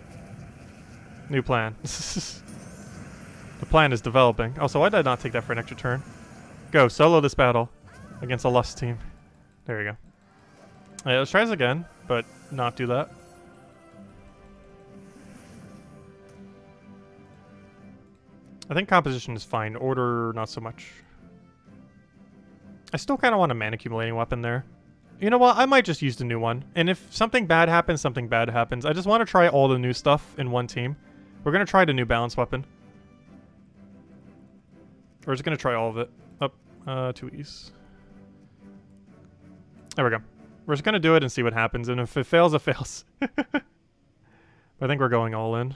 New plan. The plan is developing. Also, why did I not take that for an extra turn? Go, solo this battle against a Lust team. There we go. Alright, let's try this again, but not do that. I think composition is fine. Order, not so much. I still kind of want a mana accumulating weapon there. You know what? I might just use the new one. And if something bad happens, something bad happens. I just want to try all the new stuff in one team. We're going to try the new balance weapon. We're just going to try all of it. Up, 2 E's. There we go. We're just going to do it and see what happens. And if it fails, it fails. I think we're going all in.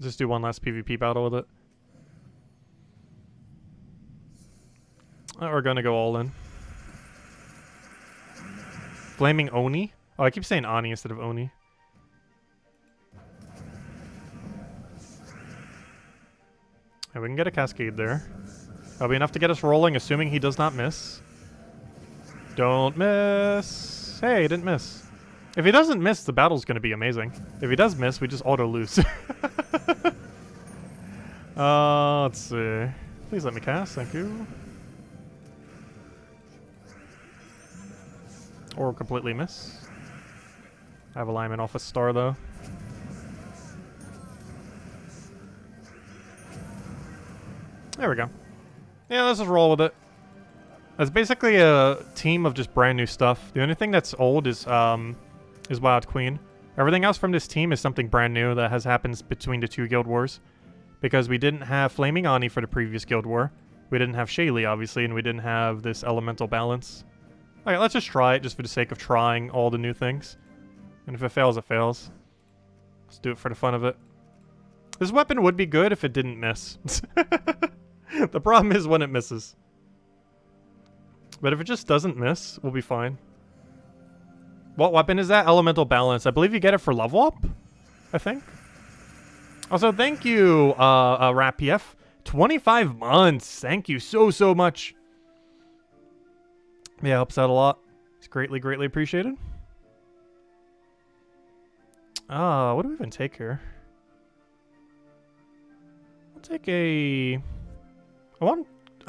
Just do one last PvP battle with it. We're gonna go all in. Flaming Oni? Oh, I keep saying Ani instead of Oni. And we can get a Cascade there. That'll be enough to get us rolling, assuming he does not miss. Don't miss. Hey, he didn't miss. If he doesn't miss, the battle's going to be amazing. If he does miss, we just auto-lose. Let's see. Please let me cast, thank you. Or completely miss. I have alignment off a star, though. There we go. Yeah, let's just roll with it. It's basically a team of just brand new stuff. The only thing that's old is Wild Queen. Everything else from this team is something brand new that has happened between the two Guild Wars. Because we didn't have Flaming Ani for the previous Guild War. We didn't have Shaylee, obviously, and we didn't have this elemental balance. Okay, let's just try it just for the sake of trying all the new things. And if it fails, it fails. Let's do it for the fun of it. This weapon would be good if it didn't miss. The problem is when it misses. But if it just doesn't miss, we'll be fine. What weapon is that? Elemental Balance. I believe you get it for level up, I think. Also, thank you, RapPF. 25 months. Thank you so much. Yeah, helps out a lot. It's greatly appreciated. What do we even take here? I'll take a... I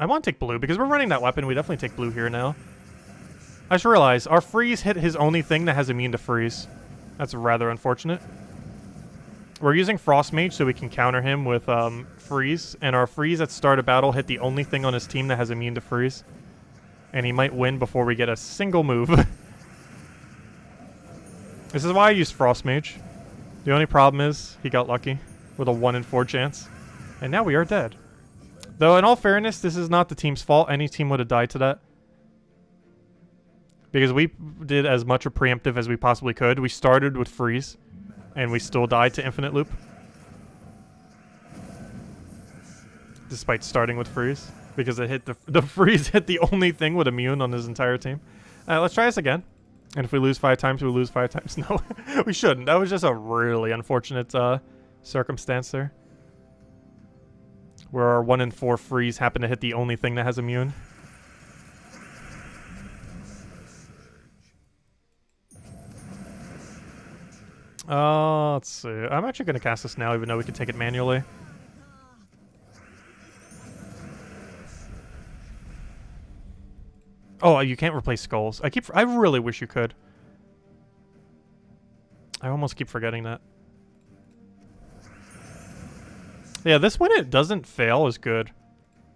want to take blue, because we're running that weapon. We definitely take blue here now. I just realized, our freeze hit his only thing that has immune to freeze. That's rather unfortunate. We're using Frost Mage so we can counter him with freeze, and our freeze at start of battle hit the only thing on his team that has immune to freeze. And he might win before we get a single move. This is why I used Frost Mage. The only problem is, he got lucky with a 1 in 4 chance. And now we are dead. Though, in all fairness, this is not the team's fault. Any team would have died to that. Because we did as much a preemptive as we possibly could. We started with freeze, and we still died to infinite loop. Despite starting with freeze. Because it hit the freeze hit the only thing with immune on his entire team. Let's try this again. And if we lose 5 times, we lose 5 times. No, we shouldn't. That was just a really unfortunate circumstance there. Where our 1 in 4 freeze happened to hit the only thing that has immune. Let's see. I'm actually going to cast this now, even though we can take it manually. Oh, you can't replace skulls. I really wish you could. I almost keep forgetting that. Yeah, this when it doesn't fail is good.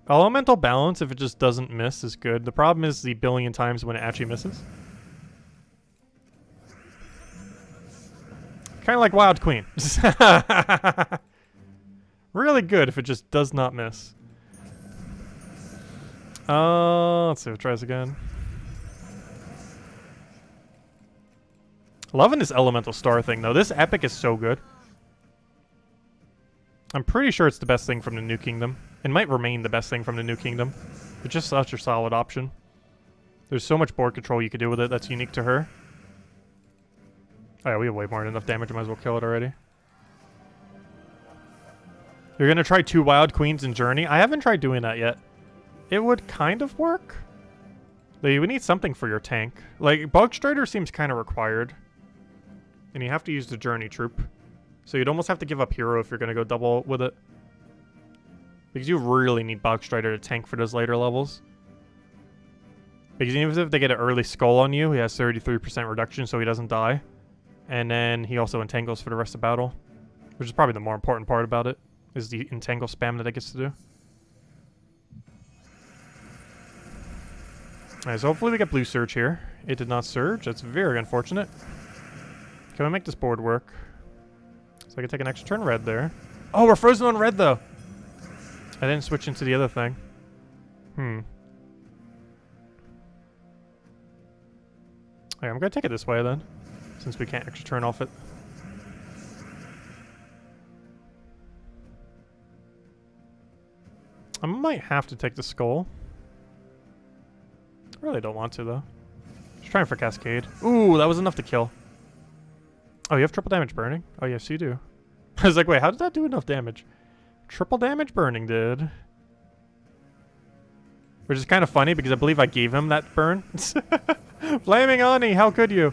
Elemental Balance, if it just doesn't miss, is good. The problem is the billion times when it actually misses. Kind of like Wild Queen. Really good if it just does not miss. Let's see if it tries again. Loving this elemental star thing, though. This epic is so good. I'm pretty sure it's the best thing from the New Kingdom. It might remain the best thing from the New Kingdom. It's just such a solid option. There's so much board control you can do with it that's unique to her. Oh yeah, we have way more than enough damage. I might as well kill it already. You're gonna try 2 Wild Queens in Journey? I haven't tried doing that yet. It would kind of work. But you would need something for your tank. Like, Bug Strider seems kind of required. And you have to use the Journey Troop. So you'd almost have to give up Hero if you're going to go double with it. Because you really need Bug Strider to tank for those later levels. Because even if they get an early skull on you, he has 33% reduction so he doesn't die. And then he also entangles for the rest of battle. Which is probably the more important part about it. Is the entangle spam that it gets to do. Alright, so hopefully we get blue surge here. It did not surge. That's very unfortunate. Can we make this board work? So I can take an extra turn red there. Oh, we're frozen on red, though. I didn't switch into the other thing. Okay, I'm going to take it this way, then. Since we can't extra turn off it. I might have to take the skull. Really don't want to, though. Just trying for Cascade. Ooh, that was enough to kill. Oh, you have triple damage burning? Oh, yes, you do. I was like, wait, how did that do enough damage? Triple damage burning did. Which is kind of funny because I believe I gave him that burn. Flaming Ani, how could you?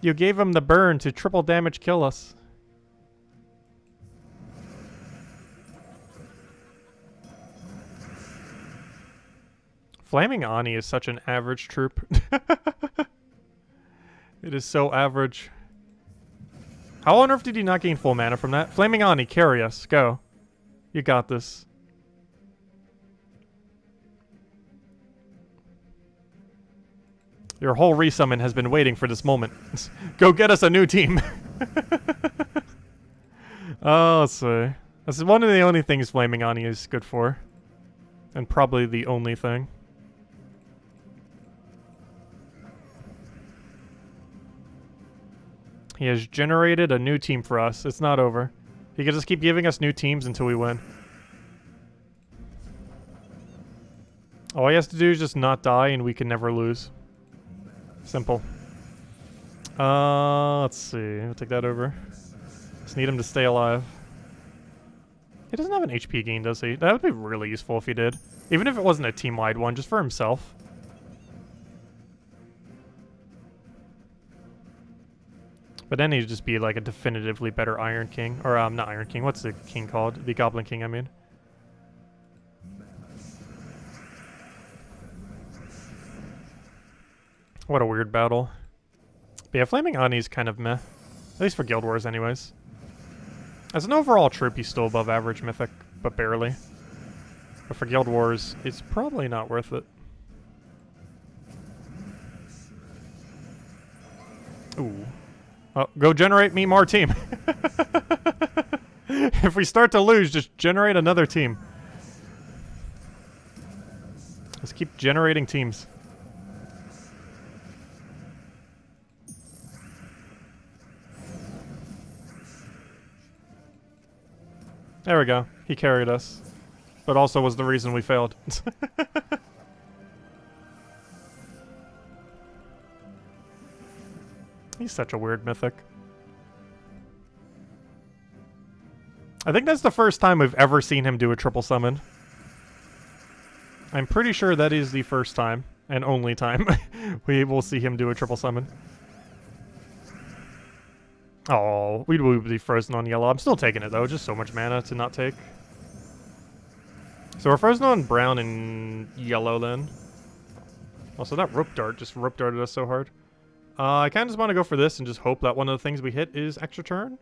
You gave him the burn to triple damage kill us. Flaming Ani is such an average troop. It is so average. How on earth did you not gain full mana from that? Flaming Ani, carry us. Go. You got this. Your whole resummon has been waiting for this moment. Go get us a new team. Oh, let's see. That's one of the only things Flaming Ani is good for. And probably the only thing. He has generated a new team for us. It's not over. He can just keep giving us new teams until we win. All he has to do is just not die and we can never lose. Simple. Let's see. We'll take that over. Just need him to stay alive. He doesn't have an HP gain, does he? That would be really useful if he did. Even if it wasn't a team-wide one, just for himself. But then he'd just be like a definitively better Iron King. Or, not Iron King. What's the king called? The Goblin King, I mean. What a weird battle. But yeah, Flaming Ani's kind of meh. At least for Guild Wars, anyways. As an overall troop, he's still above average Mythic, but barely. But for Guild Wars, it's probably not worth it. Ooh. Oh, go generate me more team. If we start to lose, just generate another team. Let's keep generating teams. There we go. He carried us. But also was the reason we failed. He's such a weird Mythic. I think that's the first time we've ever seen him do a triple summon. I'm pretty sure that is the first time, and only time, we will see him do a triple summon. Oh, we would be frozen on yellow. I'm still taking it, though. Just so much mana to not take. So we're frozen on brown and yellow, then. Also, that rope dart just rope darted us so hard. I kind of just want to go for this and just hope that one of the things we hit is extra turn.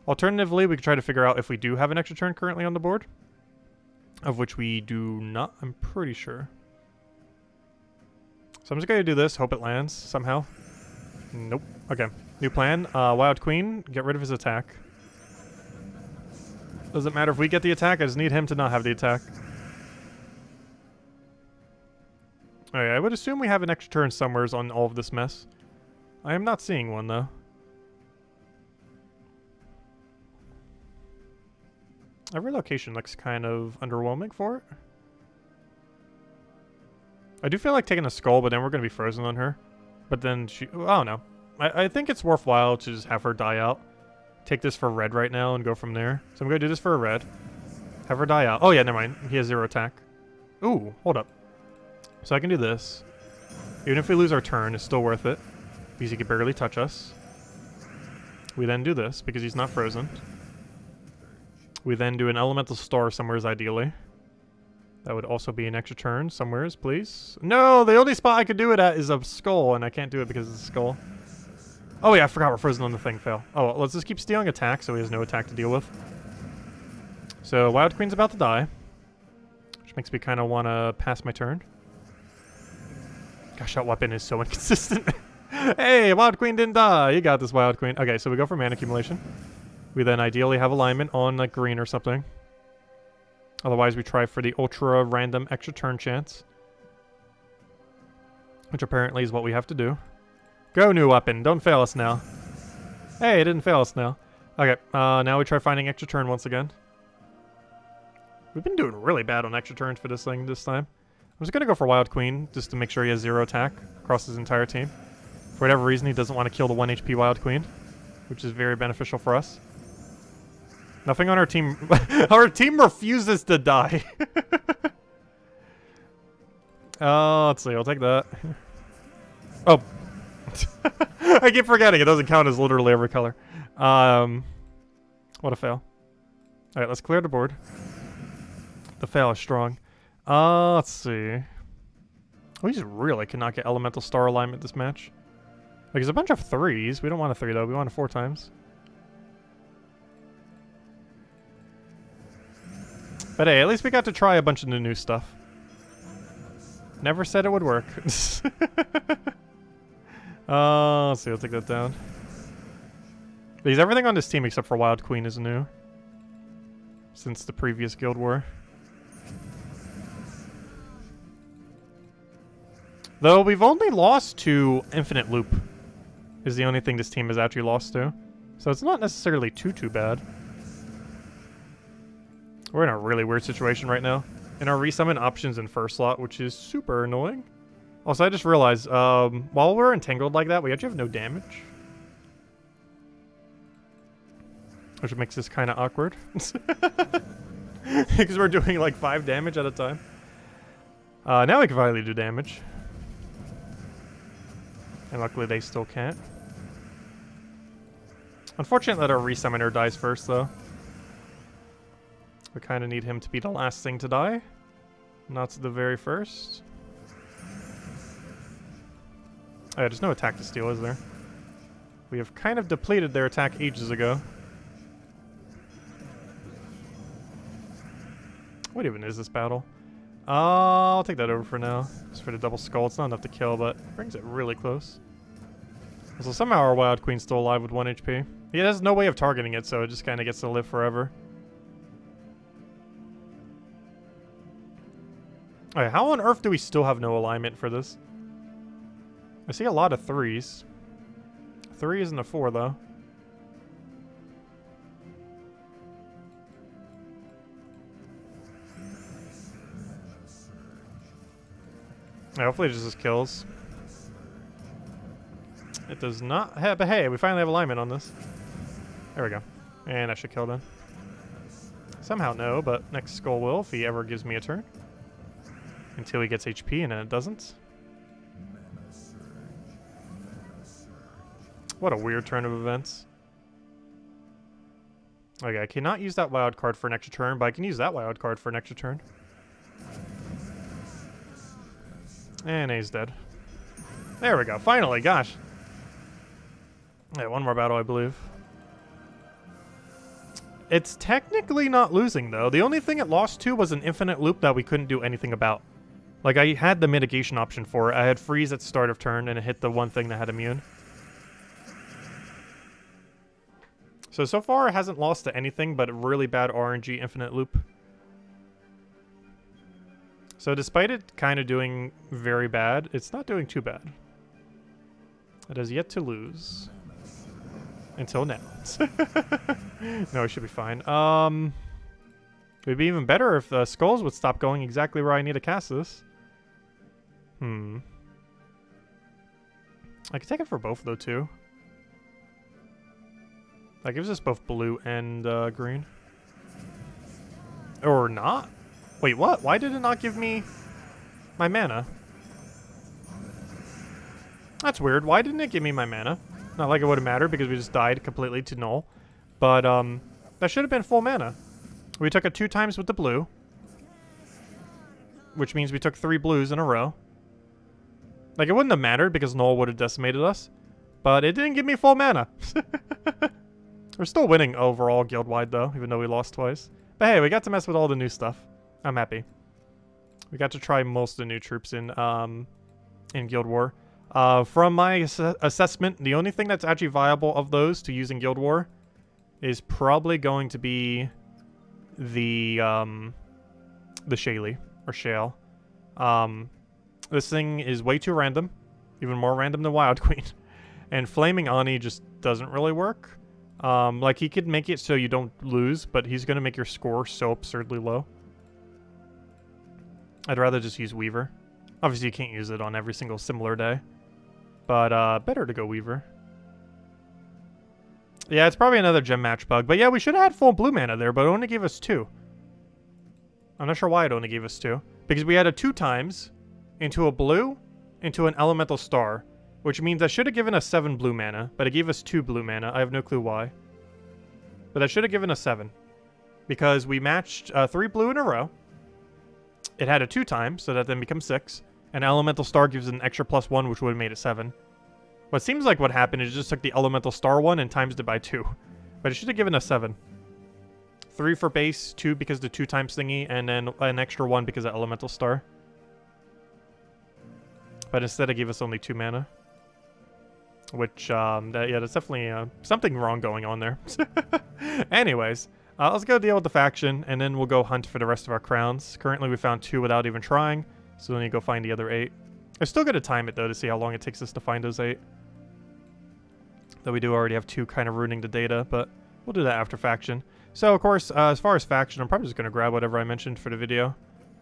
Alternatively, we could try to figure out if we do have an extra turn currently on the board. Of which we do not, I'm pretty sure. So I'm just going to do this, hope it lands somehow. Nope. Okay. New plan. Wild Queen, get rid of his attack. Doesn't matter if we get the attack, I just need him to not have the attack. Okay, I would assume we have an extra turn somewhere on all of this mess. I am not seeing one, though. Every location looks kind of underwhelming for it. I do feel like taking a skull, but then we're going to be frozen on her. But then she... I don't know. I think it's worthwhile to just have her die out. Take this for red right now and go from there. So I'm going to do this for a red. Have her die out. Oh, yeah, never mind. He has 0 attack. Ooh, hold up. So I can do this. Even if we lose our turn, it's still worth it. Because he can barely touch us. We then do this, because he's not frozen. We then do an Elemental Star somewheres, ideally. That would also be an extra turn somewheres, please. No, the only spot I could do it at is a skull, and I can't do it because it's a skull. Oh yeah, I forgot we're frozen on the thing, fail. Oh, well, let's just keep stealing attack so he has no attack to deal with. So, Wild Queen's about to die. Which makes me kind of want to pass my turn. Gosh, that weapon is so inconsistent. Hey, Wild Queen didn't die. You got this, Wild Queen. Okay, so we go for mana accumulation. We then ideally have alignment on like green or something. Otherwise, we try for the ultra random extra turn chance. Which apparently is what we have to do. Go, new weapon. Don't fail us now. Hey, it didn't fail us now. Okay, now we try finding extra turn once again. We've been doing really bad on extra turns for this thing this time. I'm just gonna go for Wild Queen, just to make sure he has 0 attack across his entire team. For whatever reason, he doesn't want to kill the 1 HP Wild Queen, which is very beneficial for us. Nothing on our team... our team refuses to die. Let's see, I'll take that. Oh. I keep forgetting, it doesn't count as literally every color. What a fail. Alright, let's clear the board. The fail is strong. Let's see. We just really cannot get elemental star alignment this match. Like, there's a bunch of 3s. We don't want a 3 though, we want a 4 times. But hey, at least we got to try a bunch of the new stuff. Never said it would work. Let's see, I'll take that down. Because everything on this team except for Wild Queen is new. Since the previous Guild War. Though we've only lost to Infinite Loop. Is the only thing this team has actually lost to. So it's not necessarily too bad. We're in a really weird situation right now. And our resummon options in first slot, which is super annoying. Also, I just realized, while we're entangled like that, we actually have no damage. Which makes this kind of awkward. Because we're doing like 5 damage at a time. Now we can finally do damage. And luckily they still can't. Unfortunate that our resummoner dies first, though. We kind of need him to be the last thing to die. Not the very first. Oh, yeah, there's no attack to steal, is there? We have kind of depleted their attack ages ago. What even is this battle? I'll take that over for now. Just for the double skull. It's not enough to kill, but it brings it really close. So somehow our Wild Queen's still alive with 1 HP. He has no way of targeting it, so it just kind of gets to live forever. Alright, how on earth do we still have no alignment for this? I see a lot of 3s. 3 isn't a 4, though. Yeah, hopefully it just kills. It does not have, but hey, we finally have alignment on this. There we go. And I should kill them. Somehow no, but next Skull will if he ever gives me a turn. Until he gets HP, and then it doesn't. What a weird turn of events. Okay, I cannot use that wild card for an extra turn, but I can use that wild card for an extra turn. And he's dead. There we go, finally, gosh. Yeah, one more battle, I believe. It's technically not losing, though. The only thing it lost to was an infinite loop that we couldn't do anything about. Like, I had the mitigation option for it. I had freeze at the start of turn, and it hit the one thing that had immune. So far, it hasn't lost to anything but a really bad RNG infinite loop. So despite it kind of doing very bad, it's not doing too bad. It has yet to lose. Until now. No, it should be fine. It'd be even better if the skulls would stop going exactly where I need to cast this. I could take it for both, though, too. That gives us both blue and green. Or not? Wait, what? Why did it not give me my mana? That's weird. Why didn't it give me my mana? Not like it would have mattered because we just died completely to null. But, that should have been full mana. We took it 2 times with the blue. Which means we took 3 blues in a row. Like, it wouldn't have mattered because null would have decimated us. But it didn't give me full mana. We're still winning overall guild-wide, though, even though we lost twice. But hey, we got to mess with all the new stuff. I'm happy. We got to try most of the new troops in Guild War. From my assessment, the only thing that's actually viable of those to use in Guild War is probably going to be the Shaylee, or Shale. This thing is way too random. Even more random than Wild Queen. And Flaming Ani just doesn't really work. Like, he could make it so you don't lose, but he's going to make your score so absurdly low. I'd rather just use Weaver. Obviously, you can't use it on every single similar day. But better to go Weaver. Yeah, it's probably another gem match bug. But yeah, we should have had full blue mana there, but it only gave us 2. I'm not sure why it only gave us 2. Because we had a 2 times into a blue, into an elemental star. Which means I should have given us 7 blue mana, but it gave us 2 blue mana. I have no clue why. But I should have given us 7. Because we matched 3 blue in a row. It had a 2 times, so that then becomes 6. An elemental star gives an extra +1, which would have made it 7. What seems like what happened is it just took the elemental star one and times it by 2. But it should have given us 7. 3 for base, 2 because the 2 times thingy, and then an extra 1 because of elemental star. But instead it gave us only 2 mana. Which, yeah, that's definitely something wrong going on there. Anyways, let's go deal with the faction, and then we'll go hunt for the rest of our crowns. Currently we found 2 without even trying. So then you go find the other 8. I still gotta time it though to see how long it takes us to find those 8. Though we do already have 2 kind of ruining the data, but we'll do that after faction. So of course, as far as faction, I'm probably just gonna grab whatever I mentioned for the video,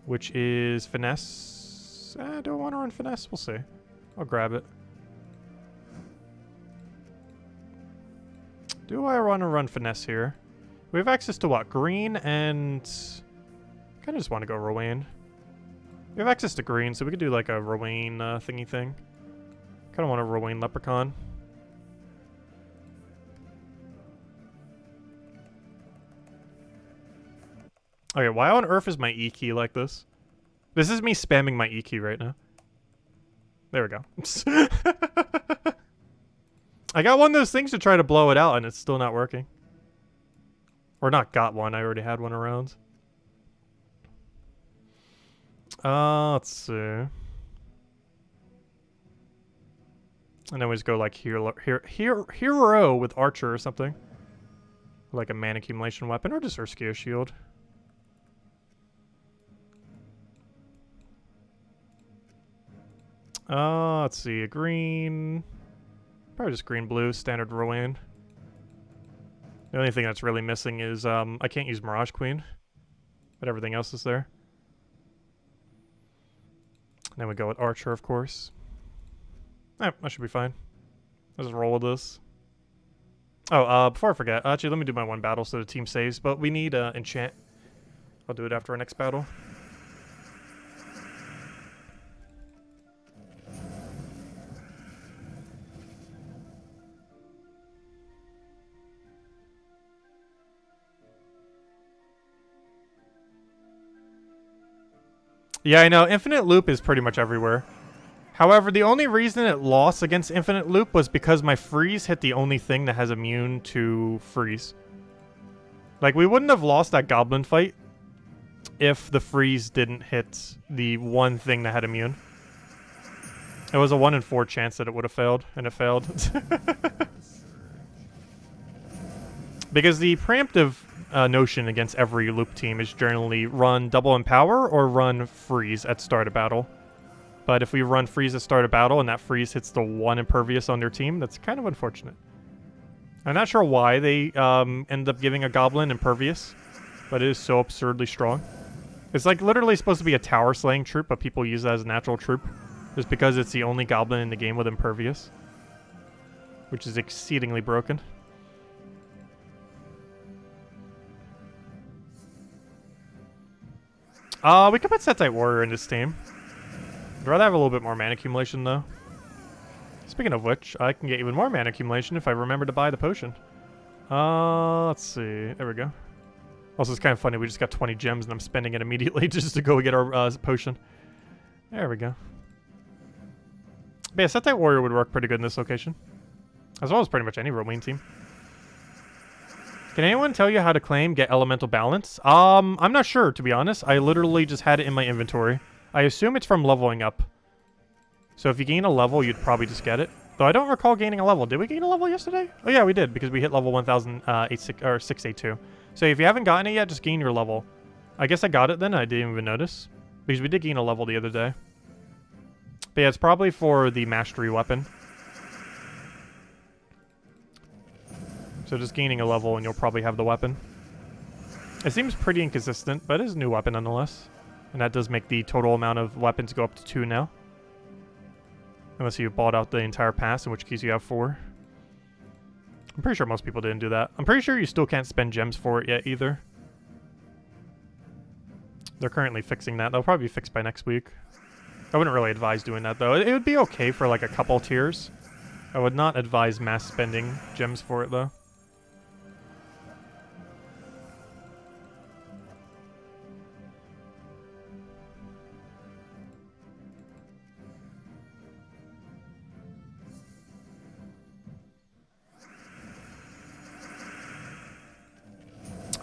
which is finesse. Do I want to run finesse? We'll see. I'll grab it. Do I want to run finesse here? We have access to what? Green and... kind of just want to go Rowan. We have access to green, so we could do like a Rowan thingy thing. Kind of want a Rowan Leprechaun. Okay, why on earth is my E key like this? This is me spamming my E key right now. There we go. I got one of those things to try to blow it out, and it's still not working. Or not got one, I already had one around. Let's see. And then we just go like hero with Archer or something. Like a mana accumulation weapon, or just Urskio Shield. Let's see, a green... probably just green-blue, standard Rowan. The only thing that's really missing is, I can't use Mirage Queen. But everything else is there. Then we go with Archer, of course. That should be fine. Let's just roll with this. Oh, before I forget, actually, let me do my one battle so the team saves. But we need enchant. I'll do it after our next battle. Yeah, I know. Infinite Loop is pretty much everywhere. However, the only reason it lost against Infinite Loop was because my freeze hit the only thing that has immune to freeze. Like, we wouldn't have lost that goblin fight if the freeze didn't hit the one thing that had immune. It was a 1 in 4 chance that it would have failed, and it failed. Because the preemptive notion against every loop team is generally run double empower or run freeze at start of battle. But if we run freeze at start of battle and that freeze hits the 1 impervious on their team, that's kind of unfortunate. I'm not sure why they end up giving a goblin impervious, but it is so absurdly strong. It's like literally supposed to be a tower slaying troop, but people use that as a natural troop just because it's the only goblin in the game with impervious, which is exceedingly broken. We could put Setite Warrior in this team. I'd rather have a little bit more mana accumulation, though. Speaking of which, I can get even more mana accumulation if I remember to buy the potion. Let's see. There we go. Also, it's kind of funny. We just got 20 gems, and I'm spending it immediately just to go get our potion. There we go. But yeah, Setite Warrior would work pretty good in this location. As well as pretty much any Romain team. Can anyone tell you how to claim Get Elemental Balance? I'm not sure, to be honest. I literally just had it in my inventory. I assume it's from leveling up. So if you gain a level, you'd probably just get it. Though I don't recall gaining a level. Did we gain a level yesterday? Oh yeah, we did, because we hit level 682. So if you haven't gotten it yet, just gain your level. I guess I got it then, I didn't even notice. Because we did gain a level the other day. But yeah, it's probably for the mastery weapon. So just gaining a level and you'll probably have the weapon. It seems pretty inconsistent, but it is a new weapon nonetheless. And that does make the total amount of weapons go up to 2 now. Unless you bought out the entire pass, in which case you have 4. I'm pretty sure most people didn't do that. I'm pretty sure you still can't spend gems for it yet either. They're currently fixing that. They'll probably be fixed by next week. I wouldn't really advise doing that though. It would be okay for like a couple tiers. I would not advise mass spending gems for it though.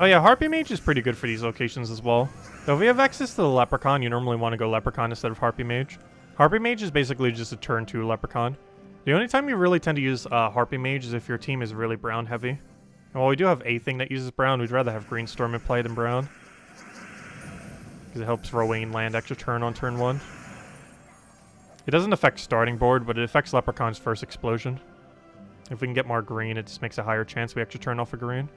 Oh yeah, Harpy Mage is pretty good for these locations as well. Though if you have access to the Leprechaun, you normally want to go Leprechaun instead of Harpy Mage. Harpy Mage is basically just a turn 2 Leprechaun. The only time you really tend to use Harpy Mage is if your team is really brown heavy. And while we do have a thing that uses brown, we'd rather have Greenstorm in play than brown. Because it helps Rowan land extra turn on turn 1. It doesn't affect starting board, but it affects Leprechaun's first explosion. If we can get more green, it just makes a higher chance we extra turn off a green.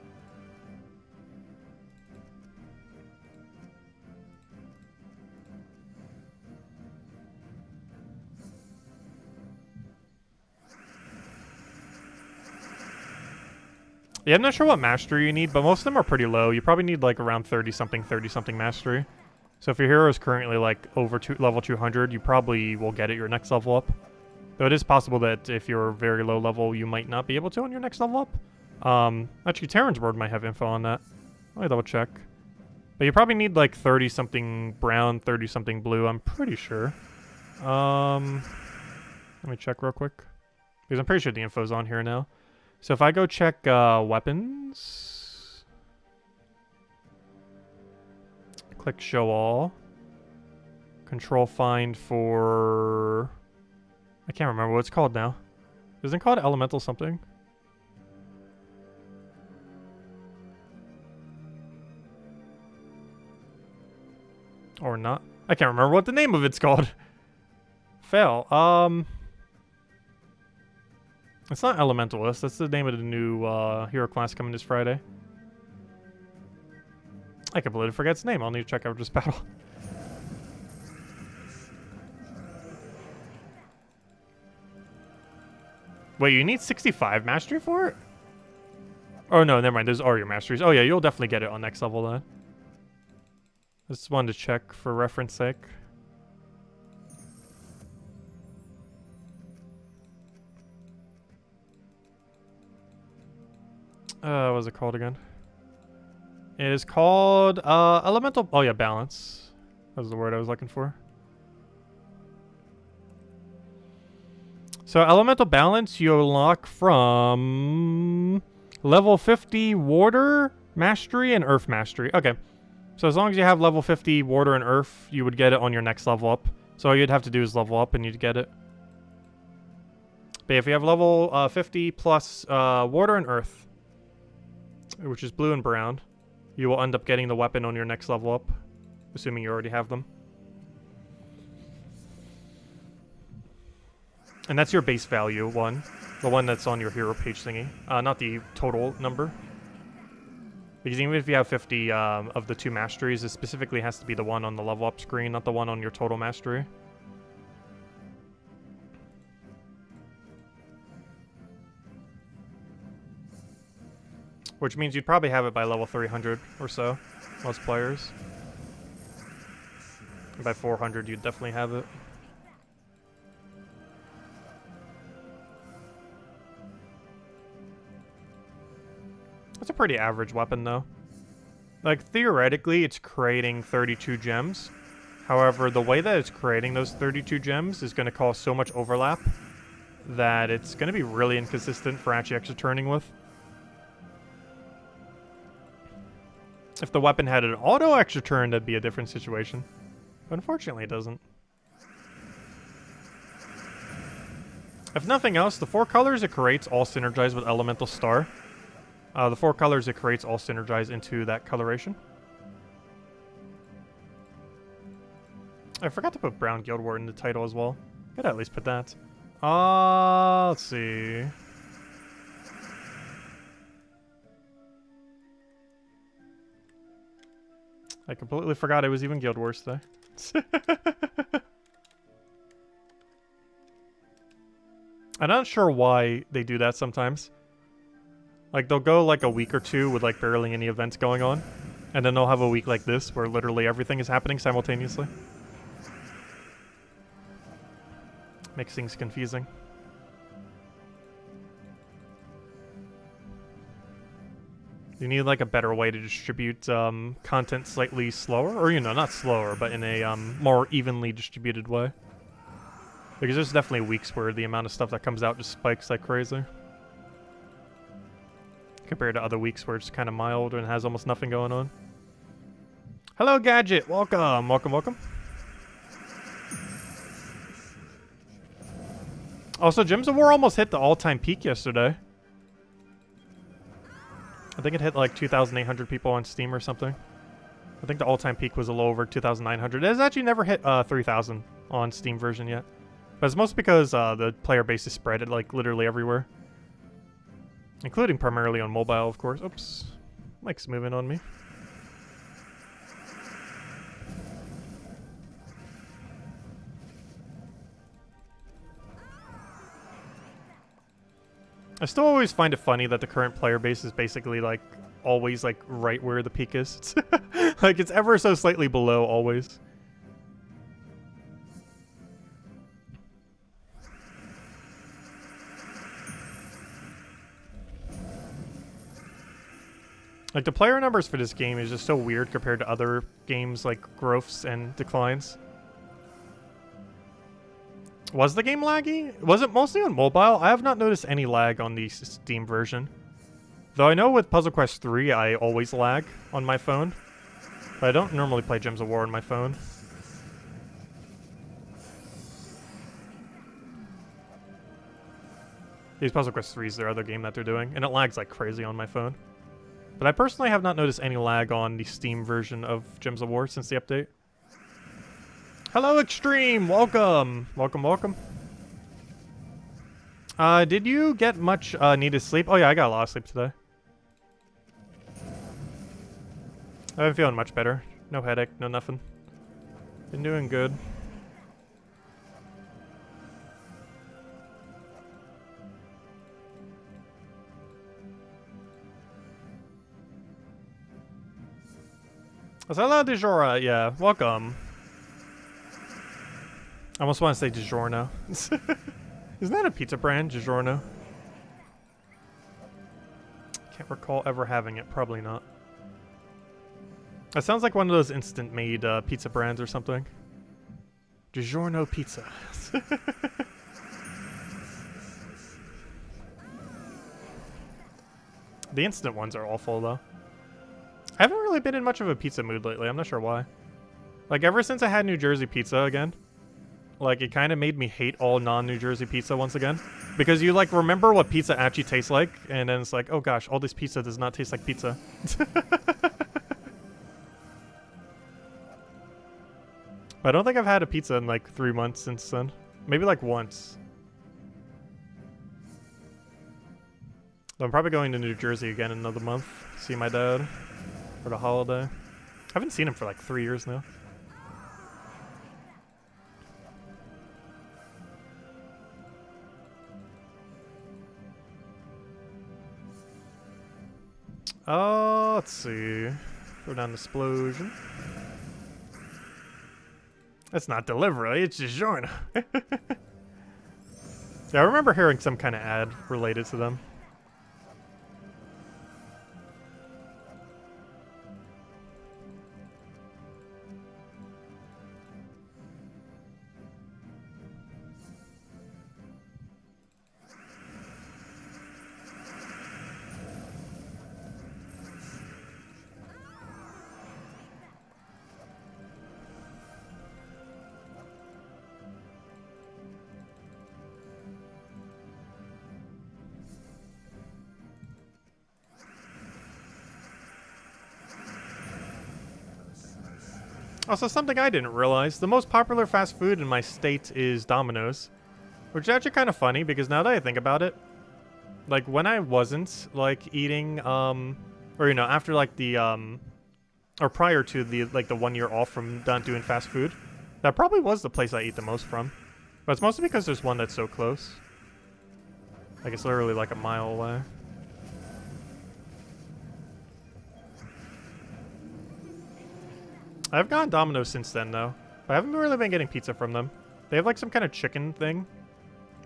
Yeah, I'm not sure what mastery you need, but most of them are pretty low. You probably need like around 30-something mastery. So if your hero is currently like over level 200, you probably will get it your next level up. Though it is possible that if you're very low level, you might not be able to on your next level up. Actually, Terran's Word might have info on that. Let me double check. But you probably need like 30-something brown, 30-something blue, I'm pretty sure. Let me check real quick. Because I'm pretty sure the info's on here now. So if I go check weapons, click show all, control find for, I can't remember what it's called now. Isn't it called elemental something? Or not? I can't remember what the name of it's called. Fail. It's not Elementalist. That's the name of the new hero class coming this Friday. I completely forget its name. I'll need to check out this battle. Wait, you need 65 mastery for it? Oh no, never mind. Those are your masteries. Oh yeah, you'll definitely get it on next level then. I just wanted to check for reference sake. What was it called again? It is called elemental. Oh yeah, balance. That was the word I was looking for. So elemental balance you unlock from level 50 water mastery and earth mastery. Okay. So as long as you have level 50 water and earth, you would get it on your next level up. So all you'd have to do is level up and you'd get it. But if you have level 50 plus water and earth, which is blue and brown, you will end up getting the weapon on your next level up, assuming you already have them. And that's your base value one, the one that's on your hero page thingy, not the total number. Because even if you have 50 of the 2 masteries, it specifically has to be the one on the level up screen, not the one on your total mastery. Which means you'd probably have it by level 300 or so, most players. And by 400, you'd definitely have it. That's a pretty average weapon, though. Like, theoretically, it's creating 32 gems. However, the way that it's creating those 32 gems is going to cause so much overlap that it's going to be really inconsistent for actually extra turning with. If the weapon had an auto extra turn, that'd be a different situation. But unfortunately, it doesn't. If nothing else, the 4 colors it creates all synergize with Elemental Star. The 4 colors it creates all synergize into that coloration. I forgot to put Brown Guild War in the title as well. Gotta at least put that. Let's see. I completely forgot it was even Guild Wars today. I'm not sure why they do that sometimes. Like, they'll go like a week or two with like barely any events going on. And then they'll have a week like this where literally everything is happening simultaneously. Makes things confusing. You need like a better way to distribute content slightly slower, or you know, not slower, but in a more evenly distributed way. Because there's definitely weeks where the amount of stuff that comes out just spikes like crazy. Compared to other weeks where it's kind of mild and has almost nothing going on. Hello, Gadget. Welcome, welcome, welcome. Also, Gems of War almost hit the all-time peak yesterday. I think it hit like 2,800 people on Steam or something. I think the all-time peak was a little over 2,900. It has actually never hit 3,000 on Steam version yet. But it's mostly because the player base is spread it like literally everywhere. Including primarily on mobile, of course. Oops. Mike's moving on me. I still always find it funny that the current player base is basically like always like right where the peak is. Like it's ever so slightly below always. Like the player numbers for this game is just so weird compared to other games like growths and declines. Was the game laggy? Was it mostly on mobile? I have not noticed any lag on the Steam version. Though I know with Puzzle Quest 3 I always lag on my phone. But I don't normally play Gems of War on my phone. These Puzzle Quest 3 is their other game that they're doing, and it lags like crazy on my phone. But I personally have not noticed any lag on the Steam version of Gems of War since the update. Hello, Extreme! Welcome! Welcome, welcome. Did you get much needed sleep? Oh yeah, I got a lot of sleep today. I've been feeling much better. No headache, no nothing. Been doing good. Hello, DiGiorno. Yeah, welcome. I almost want to say DiGiorno. Isn't that a pizza brand, DiGiorno? Can't recall ever having it. Probably not. That sounds like one of those instant-made pizza brands or something. DiGiorno pizza. The instant ones are awful, though. I haven't really been in much of a pizza mood lately. I'm not sure why. Like, ever since I had New Jersey pizza again, like, it kind of made me hate all non-New Jersey pizza once again. Because you, like, remember what pizza actually tastes like, and then it's like, oh gosh, all this pizza does not taste like pizza. I don't think I've had a pizza in, like, 3 months since then. Maybe, like, once. I'm probably going to New Jersey again in another month. See my dad for the holiday. I haven't seen him for, like, 3 years now. Oh, let's see. Throw down the explosion. That's not delivery, it's DiGiorno. Yeah, I remember hearing some kind of ad related to them. Also, something I didn't realize, the most popular fast food in my state is Domino's. Which is actually kind of funny, because now that I think about it, like, when I wasn't, like, eating, or, you know, after, like, the or prior to the like the 1 year off from not doing fast food. That probably was the place I ate the most from. But it's mostly because there's one that's so close. Like it's literally like a mile away. I've gotten Domino's since then though. But I haven't really been getting pizza from them. They have like some kind of chicken thing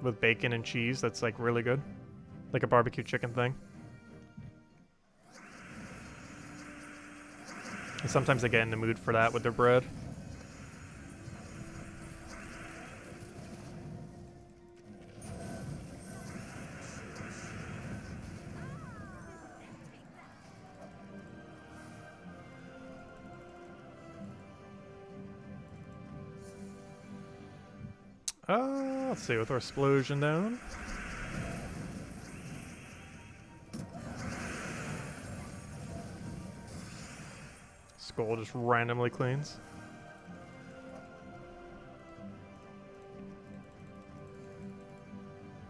with bacon and cheese that's like really good. Like a barbecue chicken thing. And sometimes I get in the mood for that with their bread. Let's see, with our explosion down. Skull just randomly cleans.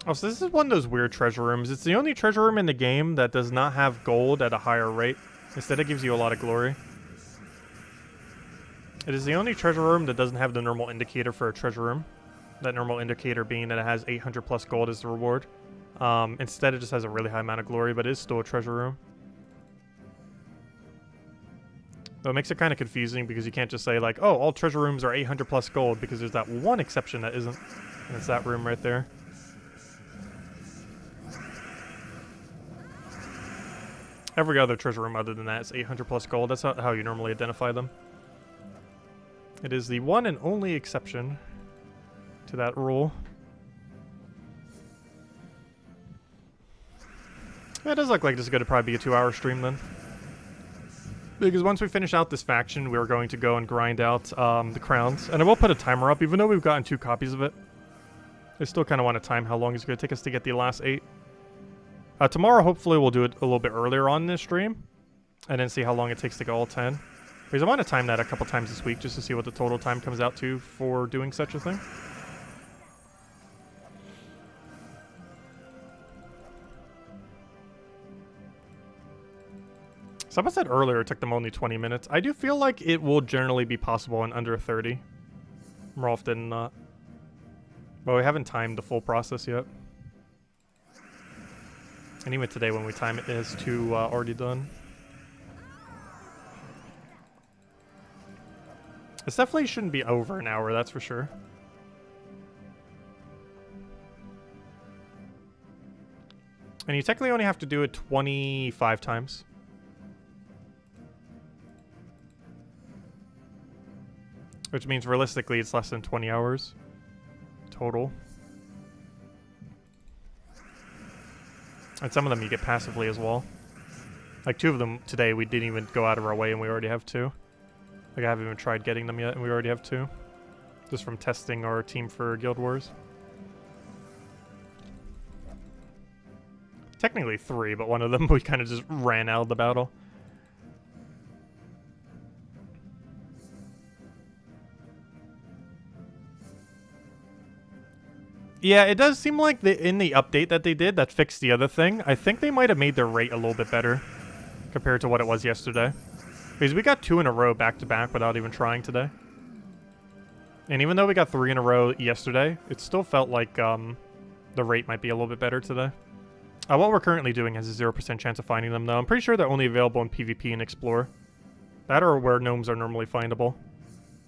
Oh, so this is one of those weird treasure rooms. It's the only treasure room in the game that does not have gold at a higher rate. Instead, it gives you a lot of glory. It is the only treasure room that doesn't have the normal indicator for a treasure room. That normal indicator being that it has 800 plus gold as the reward. Instead, it just has a really high amount of glory, but it is still a treasure room. Though it makes it kind of confusing because you can't just say like, oh, all treasure rooms are 800 plus gold, because there's that one exception that isn't. And it's that room right there. Every other treasure room other than that is 800 plus gold. That's not how you normally identify them. It is the one and only exception to that rule. It does look like this is going to probably be a 2-hour stream then. Because once we finish out this faction, we're going to go and grind out the crowns. And I will put a timer up, even though we've gotten 2 copies of it. I still kind of want to time how long it's going to take us to get the last 8. Tomorrow, hopefully, we'll do it a little bit earlier on in this stream. And then see how long it takes to get all 10. Because I want to time that a couple times this week, just to see what the total time comes out to for doing such a thing. Someone said earlier it took them only 20 minutes. I do feel like it will generally be possible in under 30. More often than not. But we haven't timed the full process yet. And even today when we time it, it is 2 already done. This definitely shouldn't be over an hour, that's for sure. And you technically only have to do it 25 times. Which means realistically it's less than 20 hours total. And some of them you get passively as well. Like 2 of them today we didn't even go out of our way and we already have 2. Like I haven't even tried getting them yet and we already have 2. Just from testing our team for Guild Wars. Technically 3, but one of them we kind of just ran out of the battle. Yeah, it does seem like in the update that they did that fixed the other thing, I think they might have made their rate a little bit better compared to what it was yesterday. Because we got 2 in a row back-to-back without even trying today. And even though we got 3 in a row yesterday, it still felt like the rate might be a little bit better today. What we're currently doing has a 0% chance of finding them, though. I'm pretty sure they're only available in PvP and Explore. That or where gnomes are normally findable.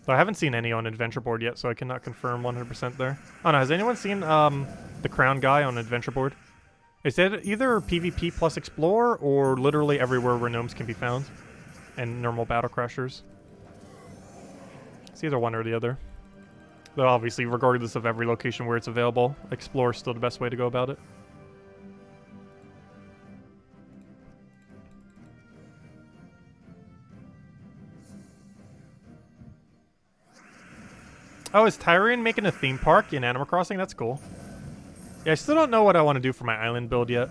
Though I haven't seen any on Adventure Board yet, so I cannot confirm 100% there. Oh no, has anyone seen the Crown guy on Adventure Board? Is it either PvP plus Explore, or literally everywhere where gnomes can be found? And normal battle crashers? It's either one or the other. Though obviously, regardless of every location where it's available, Explore is still the best way to go about it. Oh, is Tyrion making a theme park in Animal Crossing? That's cool. Yeah, I still don't know what I want to do for my island build yet.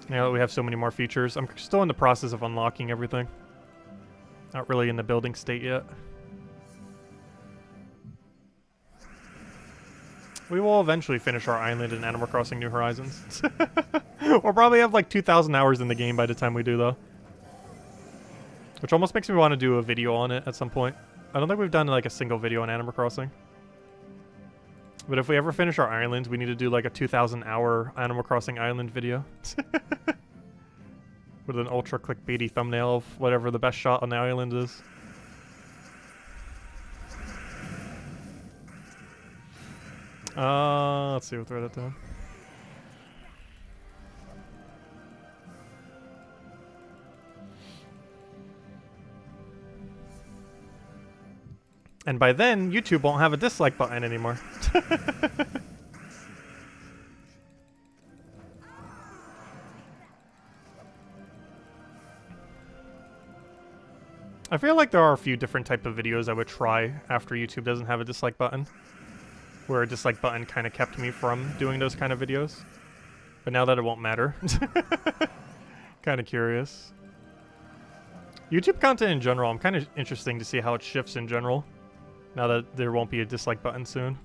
Now that we have so many more features. I'm still in the process of unlocking everything. Not really in the building state yet. We will eventually finish our island in Animal Crossing New Horizons. We'll probably have like 2,000 hours in the game by the time we do, though. Which almost makes me want to do a video on it at some point. I don't think we've done like a single video on Animal Crossing. But if we ever finish our island, we need to do like a 2,000-hour Animal Crossing island video. With an ultra clickbaity thumbnail of whatever the best shot on the island is. Let's see, we'll throw that down. And by then, YouTube won't have a dislike button anymore. I feel like there are a few different type of videos I would try after YouTube doesn't have a dislike button. Where a dislike button kind of kept me from doing those kind of videos. But now that it won't matter. Kind of curious. YouTube content in general, I'm kind of interesting to see how it shifts in general. Now that there won't be a dislike button soon.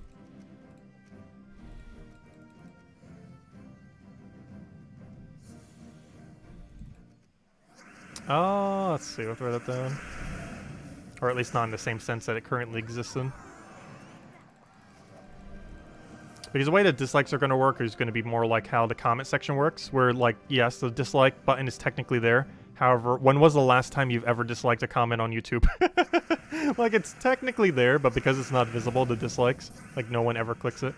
Oh, let's see, we'll throw that down. Or at least not in the same sense that it currently exists in. Because the way that dislikes are going to work is going to be more like how the comment section works, where, like, yes, the dislike button is technically there. However, when was the last time you've ever disliked a comment on YouTube? Like, it's technically there, but because it's not visible, the dislikes, like, no one ever clicks it.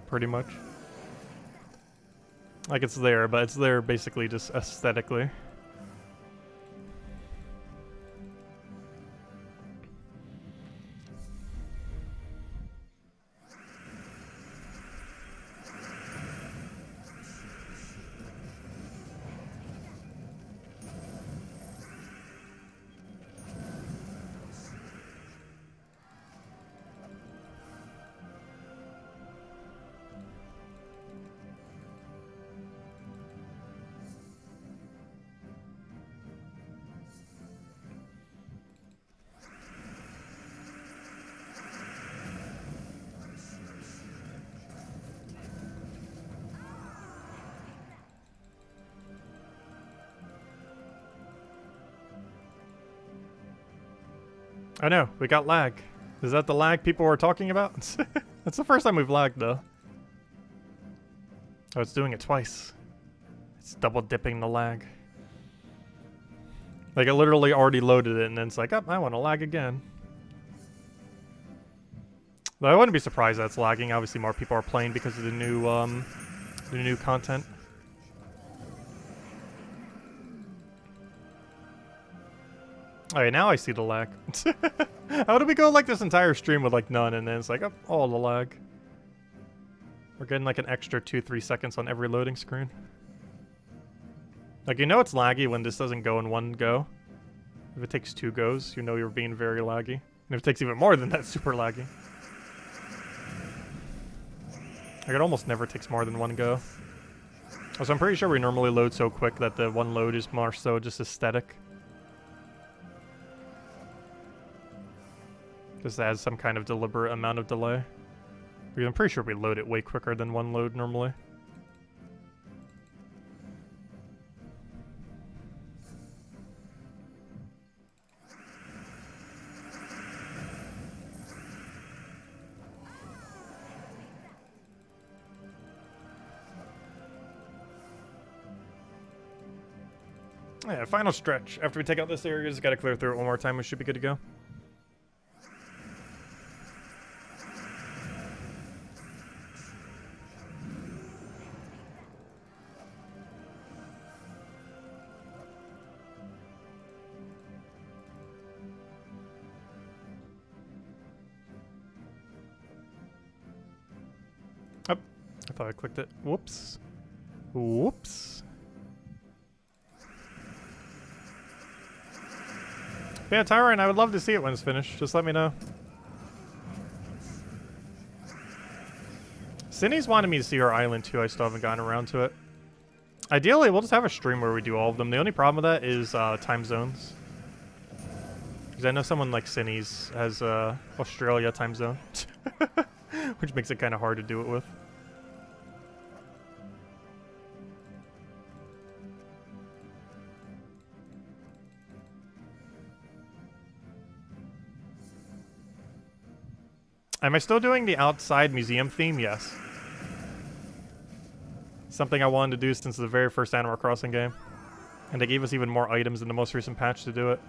Pretty much. Like, it's there, but it's there basically just aesthetically. I know, we got lag. Is that the lag people were talking about? That's the first time we've lagged, though. Oh, it's doing it twice. It's double dipping the lag. Like, it literally already loaded it, and then it's like, oh, I want to lag again. Though I wouldn't be surprised that it's lagging. Obviously, more people are playing because of the new content. Okay, now I see the lag. How do we go like this entire stream with like none and then it's like, oh, all the lag. We're getting like an extra 2-3 seconds on every loading screen. Like, you know it's laggy when this doesn't go in one go. If it takes 2 goes, you know you're being very laggy. And if it takes even more than that, super laggy. Like, it almost never takes more than 1 go. So I'm pretty sure we normally load so quick that the one load is more so just aesthetic. Just adds some kind of deliberate amount of delay. Because I'm pretty sure we load it way quicker than 1 load normally. Yeah, final stretch. After we take out this area, just gotta clear through it one more time. We should be good to go. Oh, I thought I clicked it. Whoops. Whoops. But yeah, Tyrant, I would love to see it when it's finished. Just let me know. Cindy's wanted me to see her island too. I still haven't gotten around to it. Ideally, we'll just have a stream where we do all of them. The only problem with that is time zones. Because I know someone like Cindy's has Australia time zone. Which makes it kind of hard to do it with. Am I still doing the outside museum theme? Yes. Something I wanted to do since the very first Animal Crossing game. And they gave us even more items in the most recent patch to do it.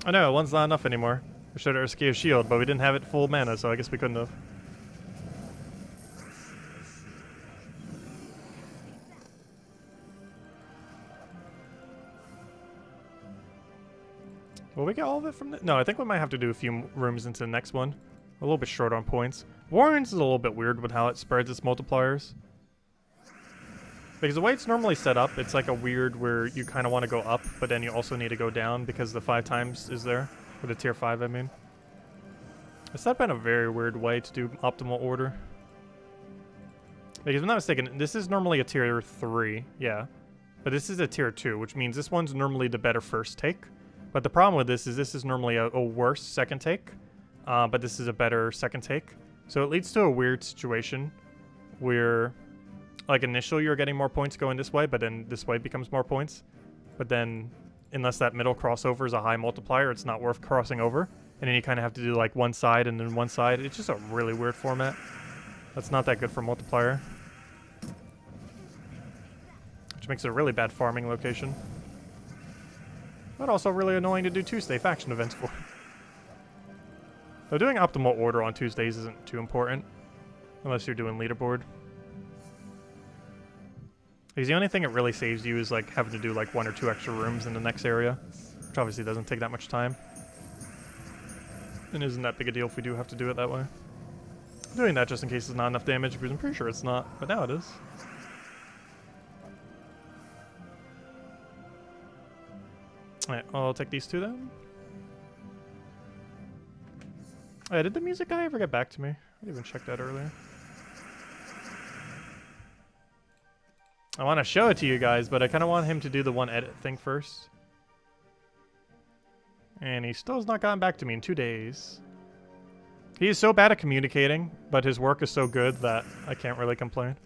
I know, one's not enough anymore. We showed our Ski of Shield, but we didn't have it full mana, so I guess we couldn't have. Will we get all of it from the... No, I think we might have to do a few rooms into the next one. A little bit short on points. Warrens is a little bit weird with how it spreads its multipliers. Because the way it's normally set up, it's like a weird where you kind of want to go up, but then you also need to go down because the 5 times is there. For the tier 5, I mean. It's not been a very weird way to do optimal order. Because if I'm not mistaken, this is normally a tier 3, yeah. But this is a tier 2, which means this one's normally the better first take. But the problem with this is normally a worse second take. But this is a better second take. So it leads to a weird situation where... Like, initially you're getting more points going this way, but then this way becomes more points. But then, unless that middle crossover is a high multiplier, it's not worth crossing over. And then you kind of have to do, like, one side and then one side. It's just a really weird format. That's not that good for multiplier. Which makes it a really bad farming location. But also really annoying to do Tuesday faction events for. Though doing optimal order on Tuesdays isn't too important. Unless you're doing leaderboard. Because the only thing it really saves you is like having to do like 1 or 2 extra rooms in the next area. Which obviously doesn't take that much time. And isn't that big a deal if we do have to do it that way. I'm doing that just in case it's not enough damage, because I'm pretty sure it's not. But now it is. Alright, I'll take these 2 then. Oh, yeah, did the music guy ever get back to me? I didn't even check that earlier. I want to show it to you guys, but I kind of want him to do the one edit thing first. And he still has not gotten back to me in 2 days. He is so bad at communicating, but his work is so good that I can't really complain.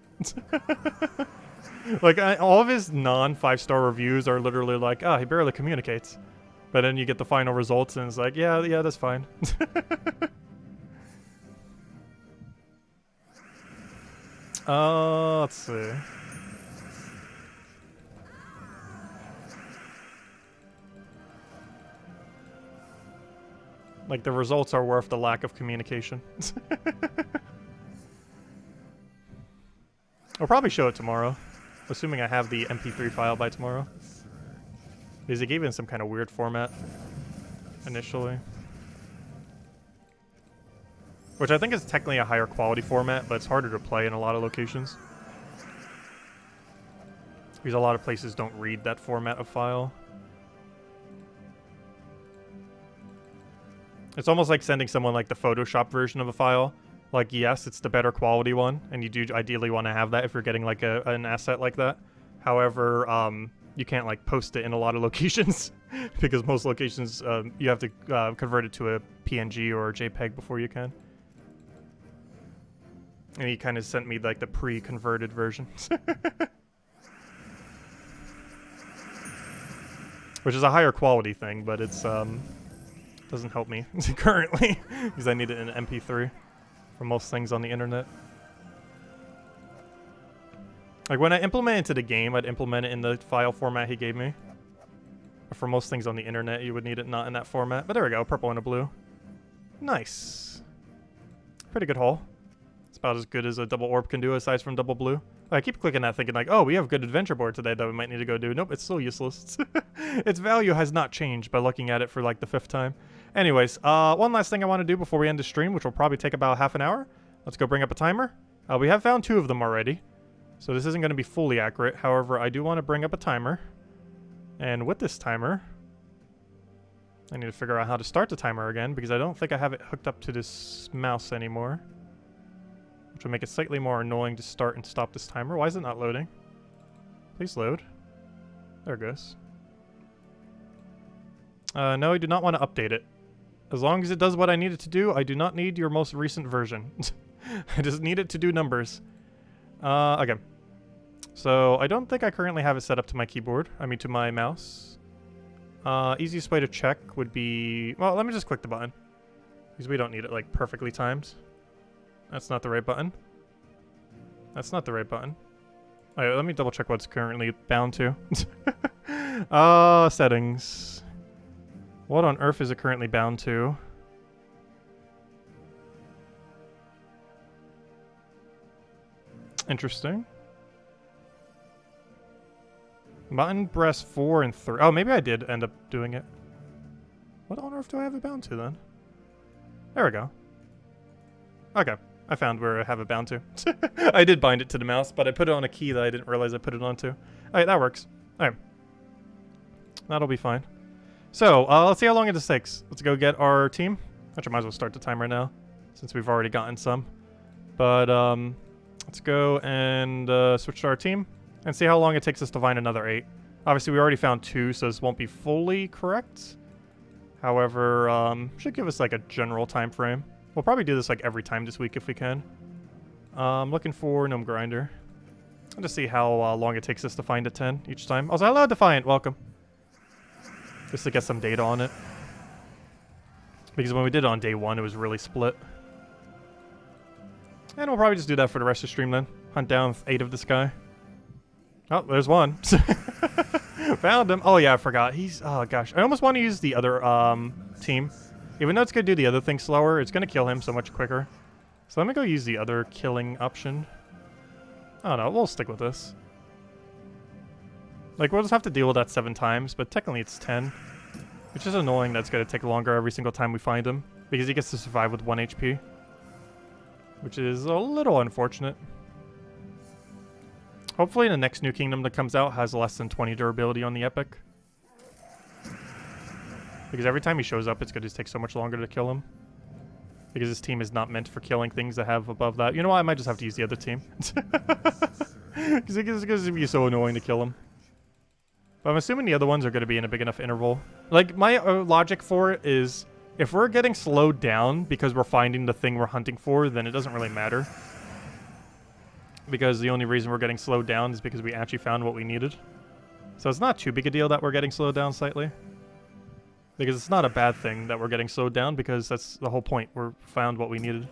Like, all of his non-5-star reviews are literally like, he barely communicates. But then you get the final results and it's like, yeah, that's fine. Let's see. Like, the results are worth the lack of communication. I'll probably show it tomorrow. Assuming I have the MP3 file by tomorrow. Because they gave it in some kind of weird format. Initially. Which I think is technically a higher quality format, but it's harder to play in a lot of locations. Because a lot of places don't read that format of file. It's almost like sending someone like the Photoshop version of a file. Like, yes, it's the better quality one, and you do ideally want to have that if you're getting like an asset like that. However, you can't like post it in a lot of locations because most locations you have to convert it to a PNG or a JPEG before you can. And he kind of sent me like the pre-converted version. Which is a higher quality thing, but it's doesn't help me currently because I need it in MP3 for most things on the internet. Like when I implement it into the game, I'd implement it in the file format he gave me. But for most things on the internet, you would need it not in that format. But there we go, purple and a blue. Nice. Pretty good haul. It's about as good as a double orb can do aside from double blue. I keep clicking that thinking like, oh, we have good adventure board today that we might need to go do. Nope, it's still useless. Its value has not changed by looking at it for like the 5th time. Anyways, one last thing I want to do before we end the stream, which will probably take about half an hour. Let's go bring up a timer. We have found 2 of them already. So this isn't going to be fully accurate. However, I do want to bring up a timer. And with this timer, I need to figure out how to start the timer again because I don't think I have it hooked up to this mouse anymore. Which will make it slightly more annoying to start and stop this timer. Why is it not loading? Please load. There it goes. No, I do not want to update it. As long as it does what I need it to do, I do not need your most recent version. I just need it to do numbers. Okay. So, I don't think I currently have it set up to my keyboard. I mean, to my mouse. Easiest way to check would be... Well, let me just click the button. Because we don't need it, like, perfectly timed. That's not the right button. That's not the right button. Alright, let me double check what's currently bound to. Settings. What on earth is it currently bound to? Interesting. Button press 4 and 3. Oh, maybe I did end up doing it. What on earth do I have it bound to then? There we go. Okay. I found where I have it bound to. I did bind it to the mouse, but I put it on a key that I didn't realize I put it onto. Alright, that works. Alright. That'll be fine. So, let's see how long it takes. Let's go get our team. Actually, I might as well start the timer now, since we've already gotten some. But, let's go and switch to our team and see how long it takes us to find another 8. Obviously, we already found 2, so this won't be fully correct. However, should give us like a general time frame. We'll probably do this like every time this week if we can. I'm looking for Gnome Grinder. I'll just see how long it takes us to find a 10 each time. Also, hello, Defiant. Welcome. Just to get some data on it. Because when we did it on day 1, it was really split. And we'll probably just do that for the rest of the stream then. Hunt down 8 of this guy. Oh, there's one. Found him. Oh, yeah, I forgot. He's... Oh, gosh. I almost want to use the other team. Even though it's going to do the other thing slower, it's going to kill him so much quicker. So let me go use the other killing option. I don't know. We'll stick with this. Like, we'll just have to deal with that 7 times, but technically it's 10. Which is annoying that it's going to take longer every single time we find him. Because he gets to survive with 1 HP. Which is a little unfortunate. Hopefully the next new kingdom that comes out has less than 20 durability on the epic. Because every time he shows up, it's going to take so much longer to kill him. Because this team is not meant for killing things that have above that. You know what? I might just have to use the other team. Because it's going to be so annoying to kill him. But I'm assuming the other ones are going to be in a big enough interval. Like, my logic for it is, if we're getting slowed down because we're finding the thing we're hunting for, then it doesn't really matter. Because the only reason we're getting slowed down is because we actually found what we needed. So it's not too big a deal that we're getting slowed down slightly. Because it's not a bad thing that we're getting slowed down, because that's the whole point. We found what we needed.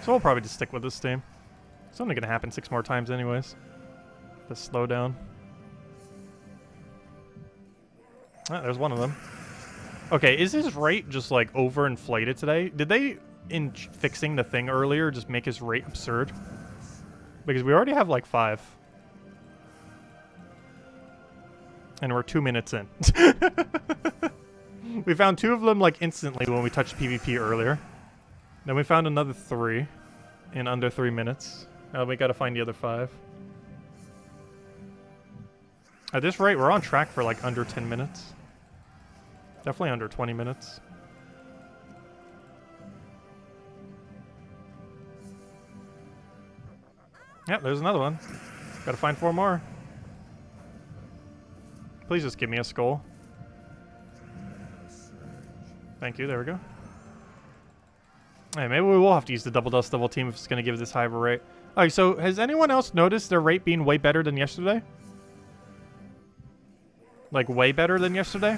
So we'll probably just stick with this team. It's only going to happen 6 more times anyways. The slowdown. Ah, there's one of them. Okay, is his rate just, like, overinflated today? Did they, in fixing the thing earlier, just make his rate absurd? Because we already have, like, 5. And we're 2 minutes in. We found 2 of them, like, instantly when we touched PvP earlier. Then we found another 3 in under 3 minutes. Now we gotta find the other 5. At this rate, we're on track for, like, under 10 minutes. Definitely under 20 minutes. Yep, there's another one. Gotta find 4 more. Please just give me a skull. Thank you, there we go. Hey, maybe we will have to use the double dust double team if it's gonna give this high of a rate. Alright, so has anyone else noticed their rate being way better than yesterday? Like, way better than yesterday?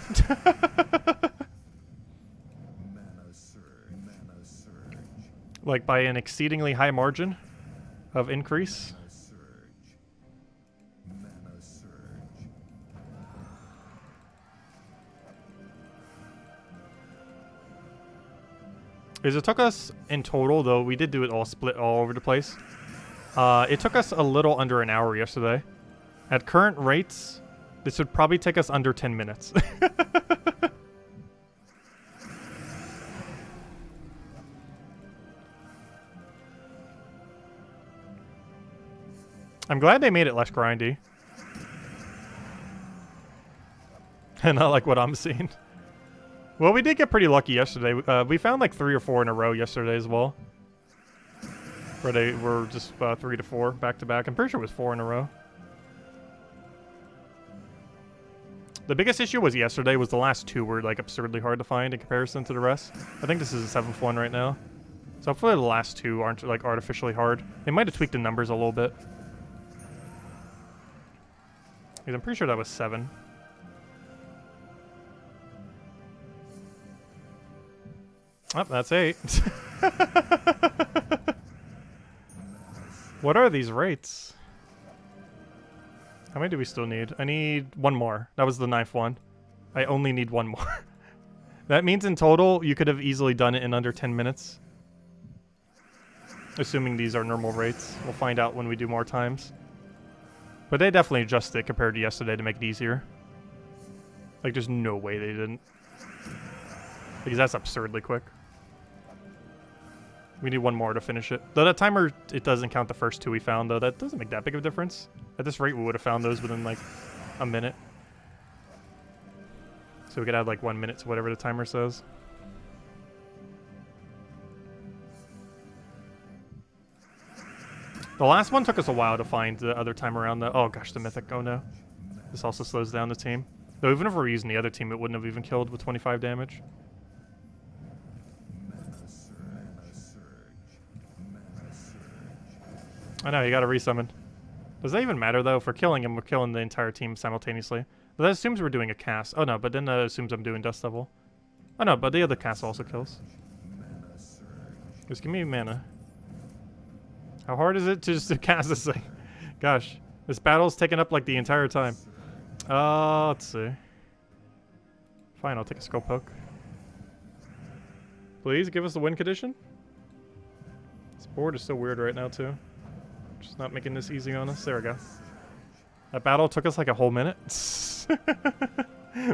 Like, by an exceedingly high margin of increase? Because it took us, in total, though, we did do it all split all over the place. It took us a little under an hour yesterday. At current rates, this would probably take us under 10 minutes. I'm glad they made it less grindy. And not like what I'm seeing. Well, we did get pretty lucky yesterday. We found like 3 or 4 in a row yesterday as well. Where they were just 3 to 4 back to back. I'm pretty sure it was 4 in a row. The biggest issue was yesterday was the last 2 were like absurdly hard to find in comparison to the rest. I think this is the 7th one right now. So hopefully the last 2 aren't like artificially hard. They might have tweaked the numbers a little bit. Because I'm pretty sure that was 7. Oh, that's 8. What are these rates? How many do we still need? I need 1 more. That was the 9th one. I only need 1 more. That means in total, you could have easily done it in under 10 minutes. Assuming these are normal rates. We'll find out when we do more times. But they definitely adjusted it compared to yesterday to make it easier. Like, there's no way they didn't. Because that's absurdly quick. We need 1 more to finish it. Though that timer, it doesn't count the first 2 we found, though. That doesn't make that big of a difference. At this rate, we would have found those within, like, a minute. So we could add, like, 1 minute to whatever the timer says. The last one took us a while to find the other time around, though. Oh, gosh, the Mythic. Oh, no. This also slows down the team. Though even if we're using the other team, it wouldn't have even killed with 25 damage. I know, you gotta resummon. Does that even matter, though? If we're killing him, we're killing the entire team simultaneously. But that assumes we're doing a cast. Oh, no, but then that assumes I'm doing Dust Devil. Oh, no, but the other cast also kills. Just give me mana. How hard is it to just cast this thing? Gosh, this battle's taken up, like, the entire time. Let's see. Fine, I'll take a Skull Poke. Please, give us the win condition. This board is so weird right now, too. Just not making this easy on us. There we go. That battle took us like a whole minute.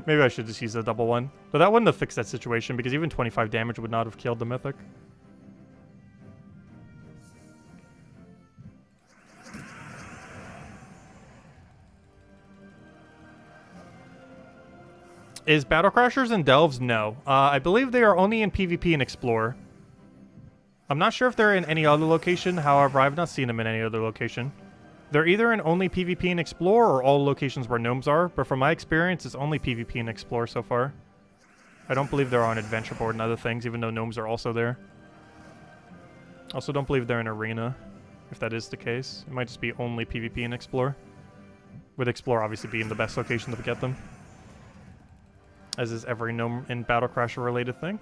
Maybe I should just use a double one. But that wouldn't have fixed that situation because even 25 damage would not have killed the Mythic. Is Battle Crashers and Delves? No. I believe they are only in PvP and Explore. I'm not sure if they're in any other location, however, I've not seen them in any other location. They're either in only PvP and Explore or all locations where gnomes are, but from my experience, it's only PvP and Explore so far. I don't believe they're on Adventure Board and other things, even though gnomes are also there. Also don't believe they're in Arena, if that is the case. It might just be only PvP and Explore. With Explore obviously being the best location to get them. As is every gnome in Battle Crasher related thing.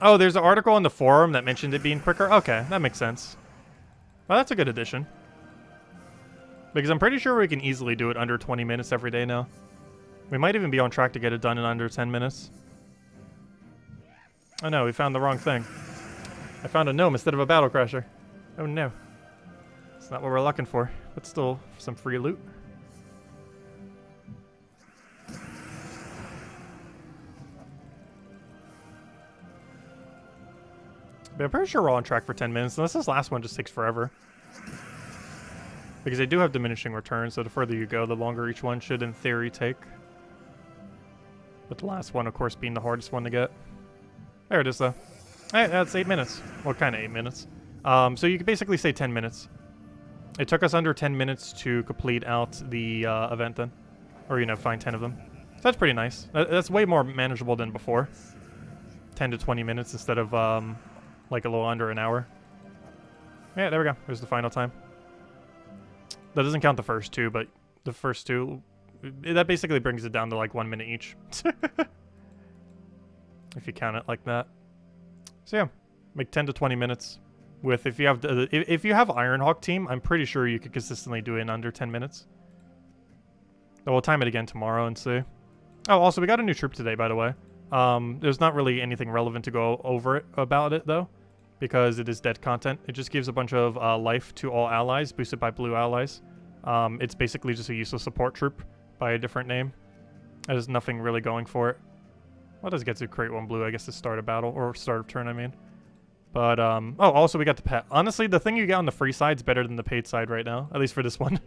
Oh, there's an article on the forum that mentioned it being quicker? Okay, that makes sense. Well, that's a good addition. Because I'm pretty sure we can easily do it under 20 minutes every day now. We might even be on track to get it done in under 10 minutes. Oh no, we found the wrong thing. I found a gnome instead of a battle crasher. Oh no. It's not what we're looking for, but still some free loot. But I'm pretty sure we're on track for 10 minutes, unless this last one just takes forever. Because they do have diminishing returns, so the further you go, the longer each one should, in theory, take. But the last one, of course, being the hardest one to get. There it is, though. Hey, that's 8 minutes. Well, kind of 8 minutes. So you could basically say 10 minutes. It took us under 10 minutes to complete out the event then. Or, you know, find 10 of them. So that's pretty nice. That's way more manageable than before. 10 to 20 minutes instead of, like, a little under an hour. Yeah, there we go. There's the final time. That doesn't count the first 2, but the first 2... That basically brings it down to, like, 1 minute each. If you count it like that. So yeah, make 10 to 20 minutes. With if you have Ironhawk team, I'm pretty sure you could consistently do it in under 10 minutes. So we'll time it again tomorrow and see. Oh, also we got a new troop today, by the way. There's not really anything relevant to go over it about it though, because it is dead content. It just gives a bunch of life to all allies, boosted by blue allies. It's basically just a useless support troop by a different name. There's nothing really going for it. What does get to create 1 blue? I guess to start a battle, or start of turn, I mean. But, oh, also we got the pet. Honestly, the thing you get on the free side is better than the paid side right now, at least for this one.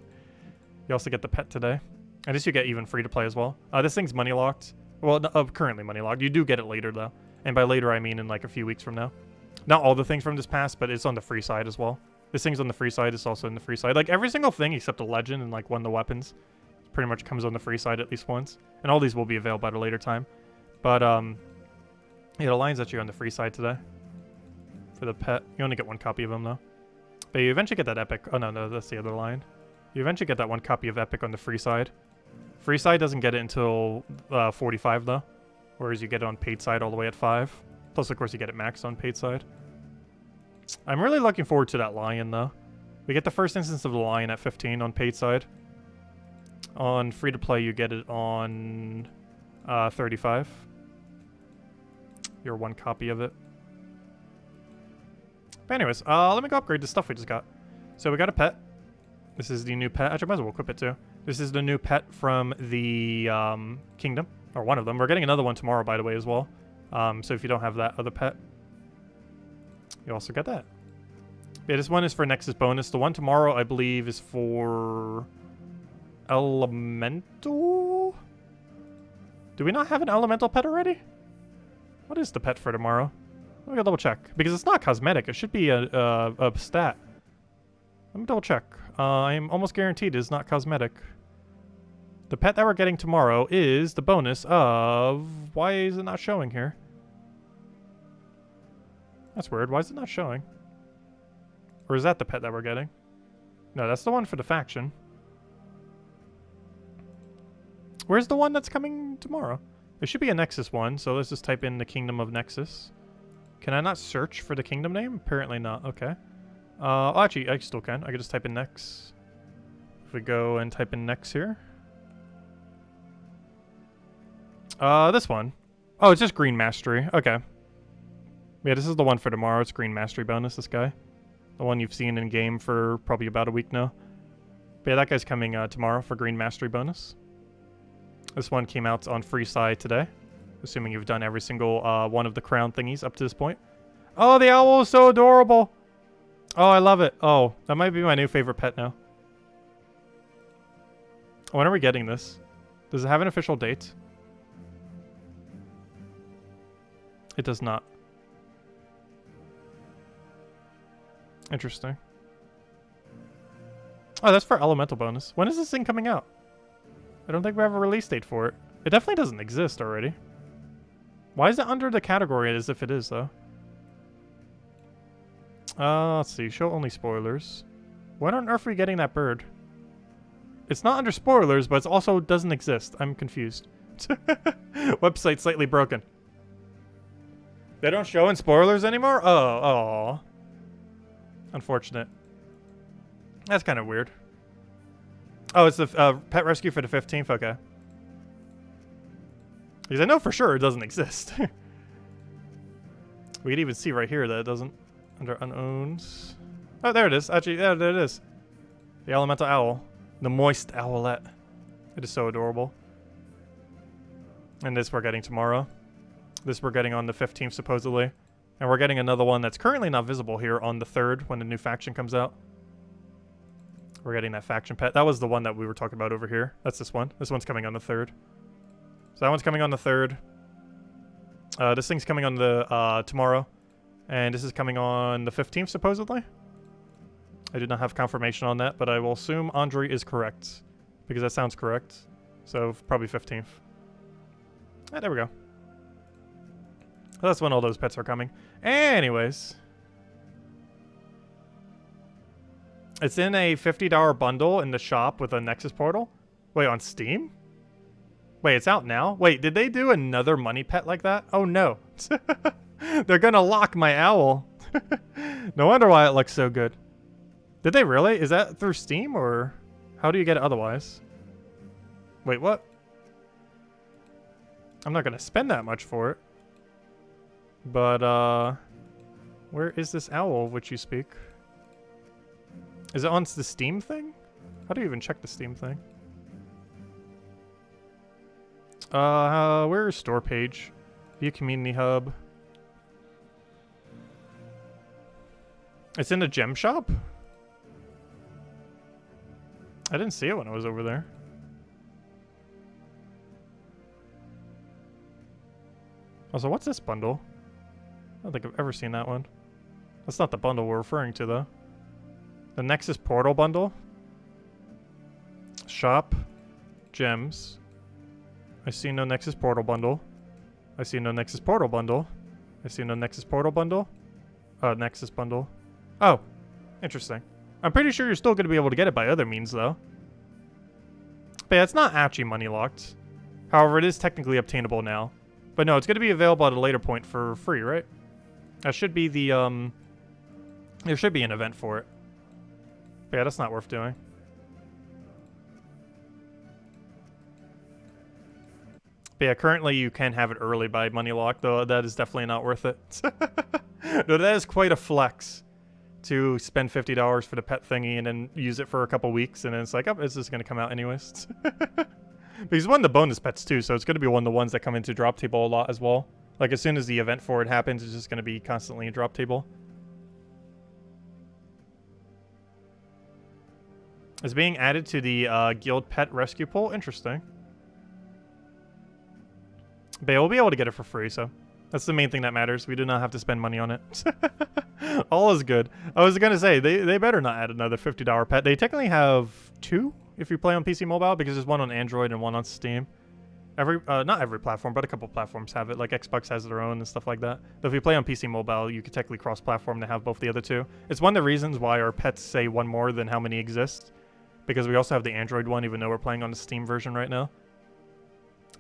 You also get the pet today. And this you get even free to play as well. This thing's money locked. Well, currently money locked. You do get it later, though. And by later, I mean in like a few weeks from now. Not all the things from this pass, but it's on the free side as well. This thing's on the free side. It's also in the free side. Like, every single thing except the legend and, like, one of the weapons pretty much comes on the free side at least once. And all these will be available at a later time. But, yeah, the lion's actually on the free side today. For the pet. You only get 1 copy of him, though. But you eventually get that epic. Oh, no, that's the other lion. You eventually get that 1 copy of epic on the free side. Free side doesn't get it until 45, though. Whereas you get it on paid side all the way at 5. Plus, of course, you get it maxed on paid side. I'm really looking forward to that lion, though. We get the first instance of the lion at 15 on paid side. On free-to-play, you get it on 35. Your 1 copy of it. But anyways, let me go upgrade the stuff we just got. So we got a pet. This is the new pet. Actually, I might as well equip it too. This is the new pet from the kingdom. Or one of them. We're getting another one tomorrow, by the way, as well. So if you don't have that other pet, you also get that. Yeah, this one is for Nexus bonus. The one tomorrow, I believe, is for Elemental? Do we not have an Elemental pet already? What is the pet for tomorrow? Let me go double check. Because it's not cosmetic. It should be a stat. Let me double check. I'm almost guaranteed it is not cosmetic. The pet that we're getting tomorrow is the bonus of... Why is it not showing here? That's weird. Why is it not showing? Or is that the pet that we're getting? No, that's the one for the faction. Where's the one that's coming tomorrow? There should be a Nexus one, so let's just type in the Kingdom of Nexus. Can I not search for the kingdom name? Apparently not. Okay. Actually, I still can. I can just type in Nex. If we go and type in Nex here. This one. Oh, it's just Green Mastery. Okay. Yeah, this is the one for tomorrow. It's Green Mastery bonus, this guy. The one you've seen in game for probably about a week now. But yeah, that guy's coming tomorrow for Green Mastery bonus. This one came out on free side today. Assuming you've done every single one of the crown thingies up to this point. Oh, the owl is so adorable. Oh, I love it. Oh, that might be my new favorite pet now. When are we getting this? Does it have an official date? It does not. Interesting. Oh, that's for Elemental bonus. When is this thing coming out? I don't think we have a release date for it. It definitely doesn't exist already. Why is it under the category as if it is, though? Let's see. Show only spoilers. When on earth are we getting that bird? It's not under spoilers, but it also doesn't exist. I'm confused. Website slightly broken. They don't show in spoilers anymore? Oh. Unfortunate. That's kind of weird. Oh, it's the pet rescue for the 15th? Okay. Because I know for sure it doesn't exist. We can even see right here that it doesn't. Under unowned. Oh, there it is. Actually, yeah, there it is. The elemental owl. The moist owlet. It is so adorable. And this we're getting tomorrow. This we're getting on the 15th, supposedly. And we're getting another one that's currently not visible here on the 3rd when the new faction comes out. We're getting that faction pet. That was the one that we were talking about over here. That's this one. This one's coming on the 3rd. So that one's coming on the 3rd. This thing's coming on the tomorrow. And this is coming on the 15th, supposedly. I did not have confirmation on that, but I will assume Andre is correct. Because that sounds correct. So probably 15th. Ah, there we go. That's when all those pets are coming. Anyways. It's in a $50 bundle in the shop with a Nexus portal. Wait, on Steam? Wait, it's out now? Wait, did they do another money pet like that? Oh no. They're gonna lock my owl. No wonder why it looks so good. Did they really? Is that through Steam or how do you get it otherwise? Wait, what? I'm not gonna spend that much for it. But, where is this owl of which you speak? Is it on the Steam thing? How do you even check the Steam thing? Where's store page? View community hub. It's in the gem shop? I didn't see it when I was over there. Also, what's this bundle? I don't think I've ever seen that one. That's not the bundle we're referring to, though. The Nexus Portal bundle. Shop. Gems. I see no Nexus Portal bundle. I see no Nexus Portal bundle. I see no Nexus Portal bundle. Nexus bundle. Oh, interesting. I'm pretty sure you're still going to be able to get it by other means, though. But yeah, it's not actually money locked. However, it is technically obtainable now. But no, it's going to be available at a later point for free, right? That should be the, there should be an event for it. But yeah, that's not worth doing. But yeah, currently you can have it early by money lock, though that is definitely not worth it. No, that is quite a flex to spend $50 for the pet thingy and then use it for a couple weeks, and then it's like, oh, it's just going to come out anyways. But he's one of the bonus pets too, so it's going to be one of the ones that come into drop table a lot as well. Like as soon as the event for it happens, it's just going to be constantly in drop table. It's being added to the guild pet rescue pool. Interesting. But yeah, we'll be able to get it for free, so that's the main thing that matters. We do not have to spend money on it. All is good. I was going to say, they better not add another $50 pet. They technically have 2 if you play on PC Mobile, because there's one on Android and one on Steam. Not every platform, but a couple platforms have it. Like Xbox has their own and stuff like that. But if you play on PC Mobile, you could technically cross-platform to have both the other 2. It's one of the reasons why our pets say one more than how many exist. Because we also have the Android one, even though we're playing on the Steam version right now.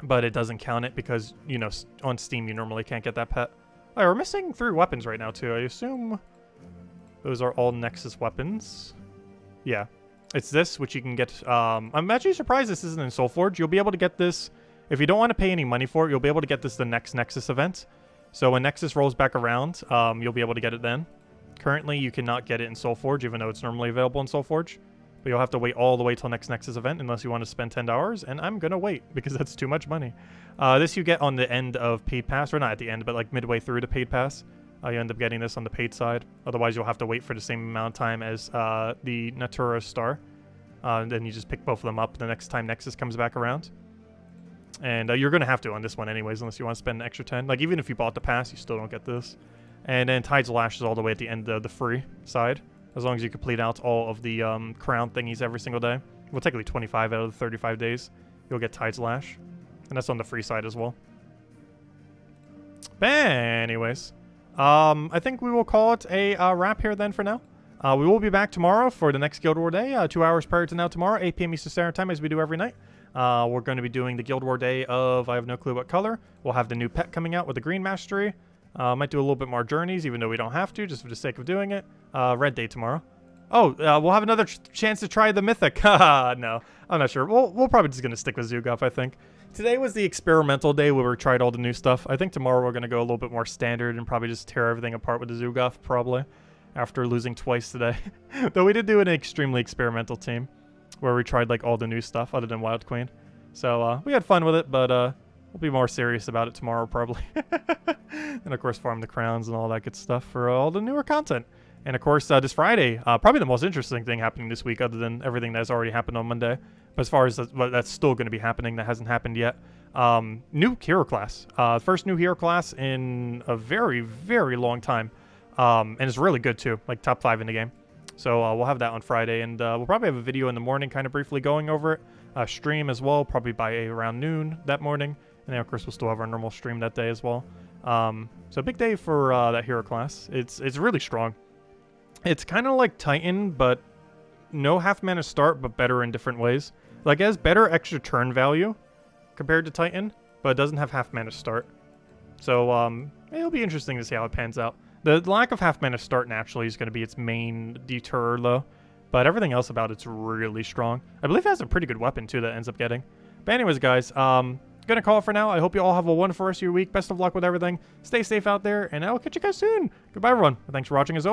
But it doesn't count it because, you know, on Steam you normally can't get that pet. Oh, we're missing 3 weapons right now, too. I assume those are all Nexus weapons. Yeah. It's this, which you can get... I'm actually surprised this isn't in Soulforge. You'll be able to get this... If you don't want to pay any money for it, you'll be able to get this the next Nexus event. So when Nexus rolls back around, you'll be able to get it then. Currently, you cannot get it in Soulforge, even though it's normally available in Soulforge. But you'll have to wait all the way till next Nexus event unless you want to spend $10, and I'm going to wait because that's too much money. This you get on the end of Paid Pass, or not at the end, but like midway through the Paid Pass. You end up getting this on the paid side. Otherwise, you'll have to wait for the same amount of time as the Natura Star. Then you just pick both of them up the next time Nexus comes back around. And you're going to have to on this one anyways, unless you want to spend an extra 10. Like, even if you bought the pass, you still don't get this. And then Tide's Lash is all the way at the end of the free side. As long as you complete out all of the crown thingies every single day. Well, technically 25 out of the 35 days, you'll get Tide's Lash. And that's on the free side as well. But anyways, I think we will call it a wrap here then for now. We will be back tomorrow for the next Guild War Day, 2 hours prior to now tomorrow, 8 p.m. Eastern Standard Time, as we do every night. We're going to be doing the Guild War Day of, I have no clue what color. We'll have the new pet coming out with the green mastery. Might do a little bit more journeys, even though we don't have to, just for the sake of doing it. Red Day tomorrow. Oh, we'll have another chance to try the Mythic. No, I'm not sure. We're probably just going to stick with Zugov, I think. Today was the experimental day where we tried all the new stuff. I think tomorrow we're going to go a little bit more standard and probably just tear everything apart with the Zugov, probably. After losing twice today. Though we did do an extremely experimental team. Where we tried like all the new stuff other than Wild Queen. So we had fun with it, but we'll be more serious about it tomorrow probably. And of course farm the crowns and all that good stuff for all the newer content. And of course this Friday, probably the most interesting thing happening this week other than everything that's already happened on Monday. But as far as that's still going to be happening that hasn't happened yet. New hero class. First new hero class in a very, very long time. And it's really good too, like top 5 in the game. So we'll have that on Friday, and we'll probably have a video in the morning kind of briefly going over it. Stream as well, probably by around noon that morning. And then, of course, we'll still have our normal stream that day as well. So big day for that hero class. It's really strong. It's kind of like Titan, but no half mana start, but better in different ways. Like, it has better extra turn value compared to Titan, but it doesn't have half mana start. So it'll be interesting to see how it pans out. The lack of half mana start naturally is going to be its main deterror, though. But everything else about it's really strong. I believe it has a pretty good weapon, too, that ends up getting. But anyways, guys, gonna call it for now. I hope you all have a wonderful rest of your week. Best of luck with everything. Stay safe out there, and I'll catch you guys soon. Goodbye, everyone. Thanks for watching, as always.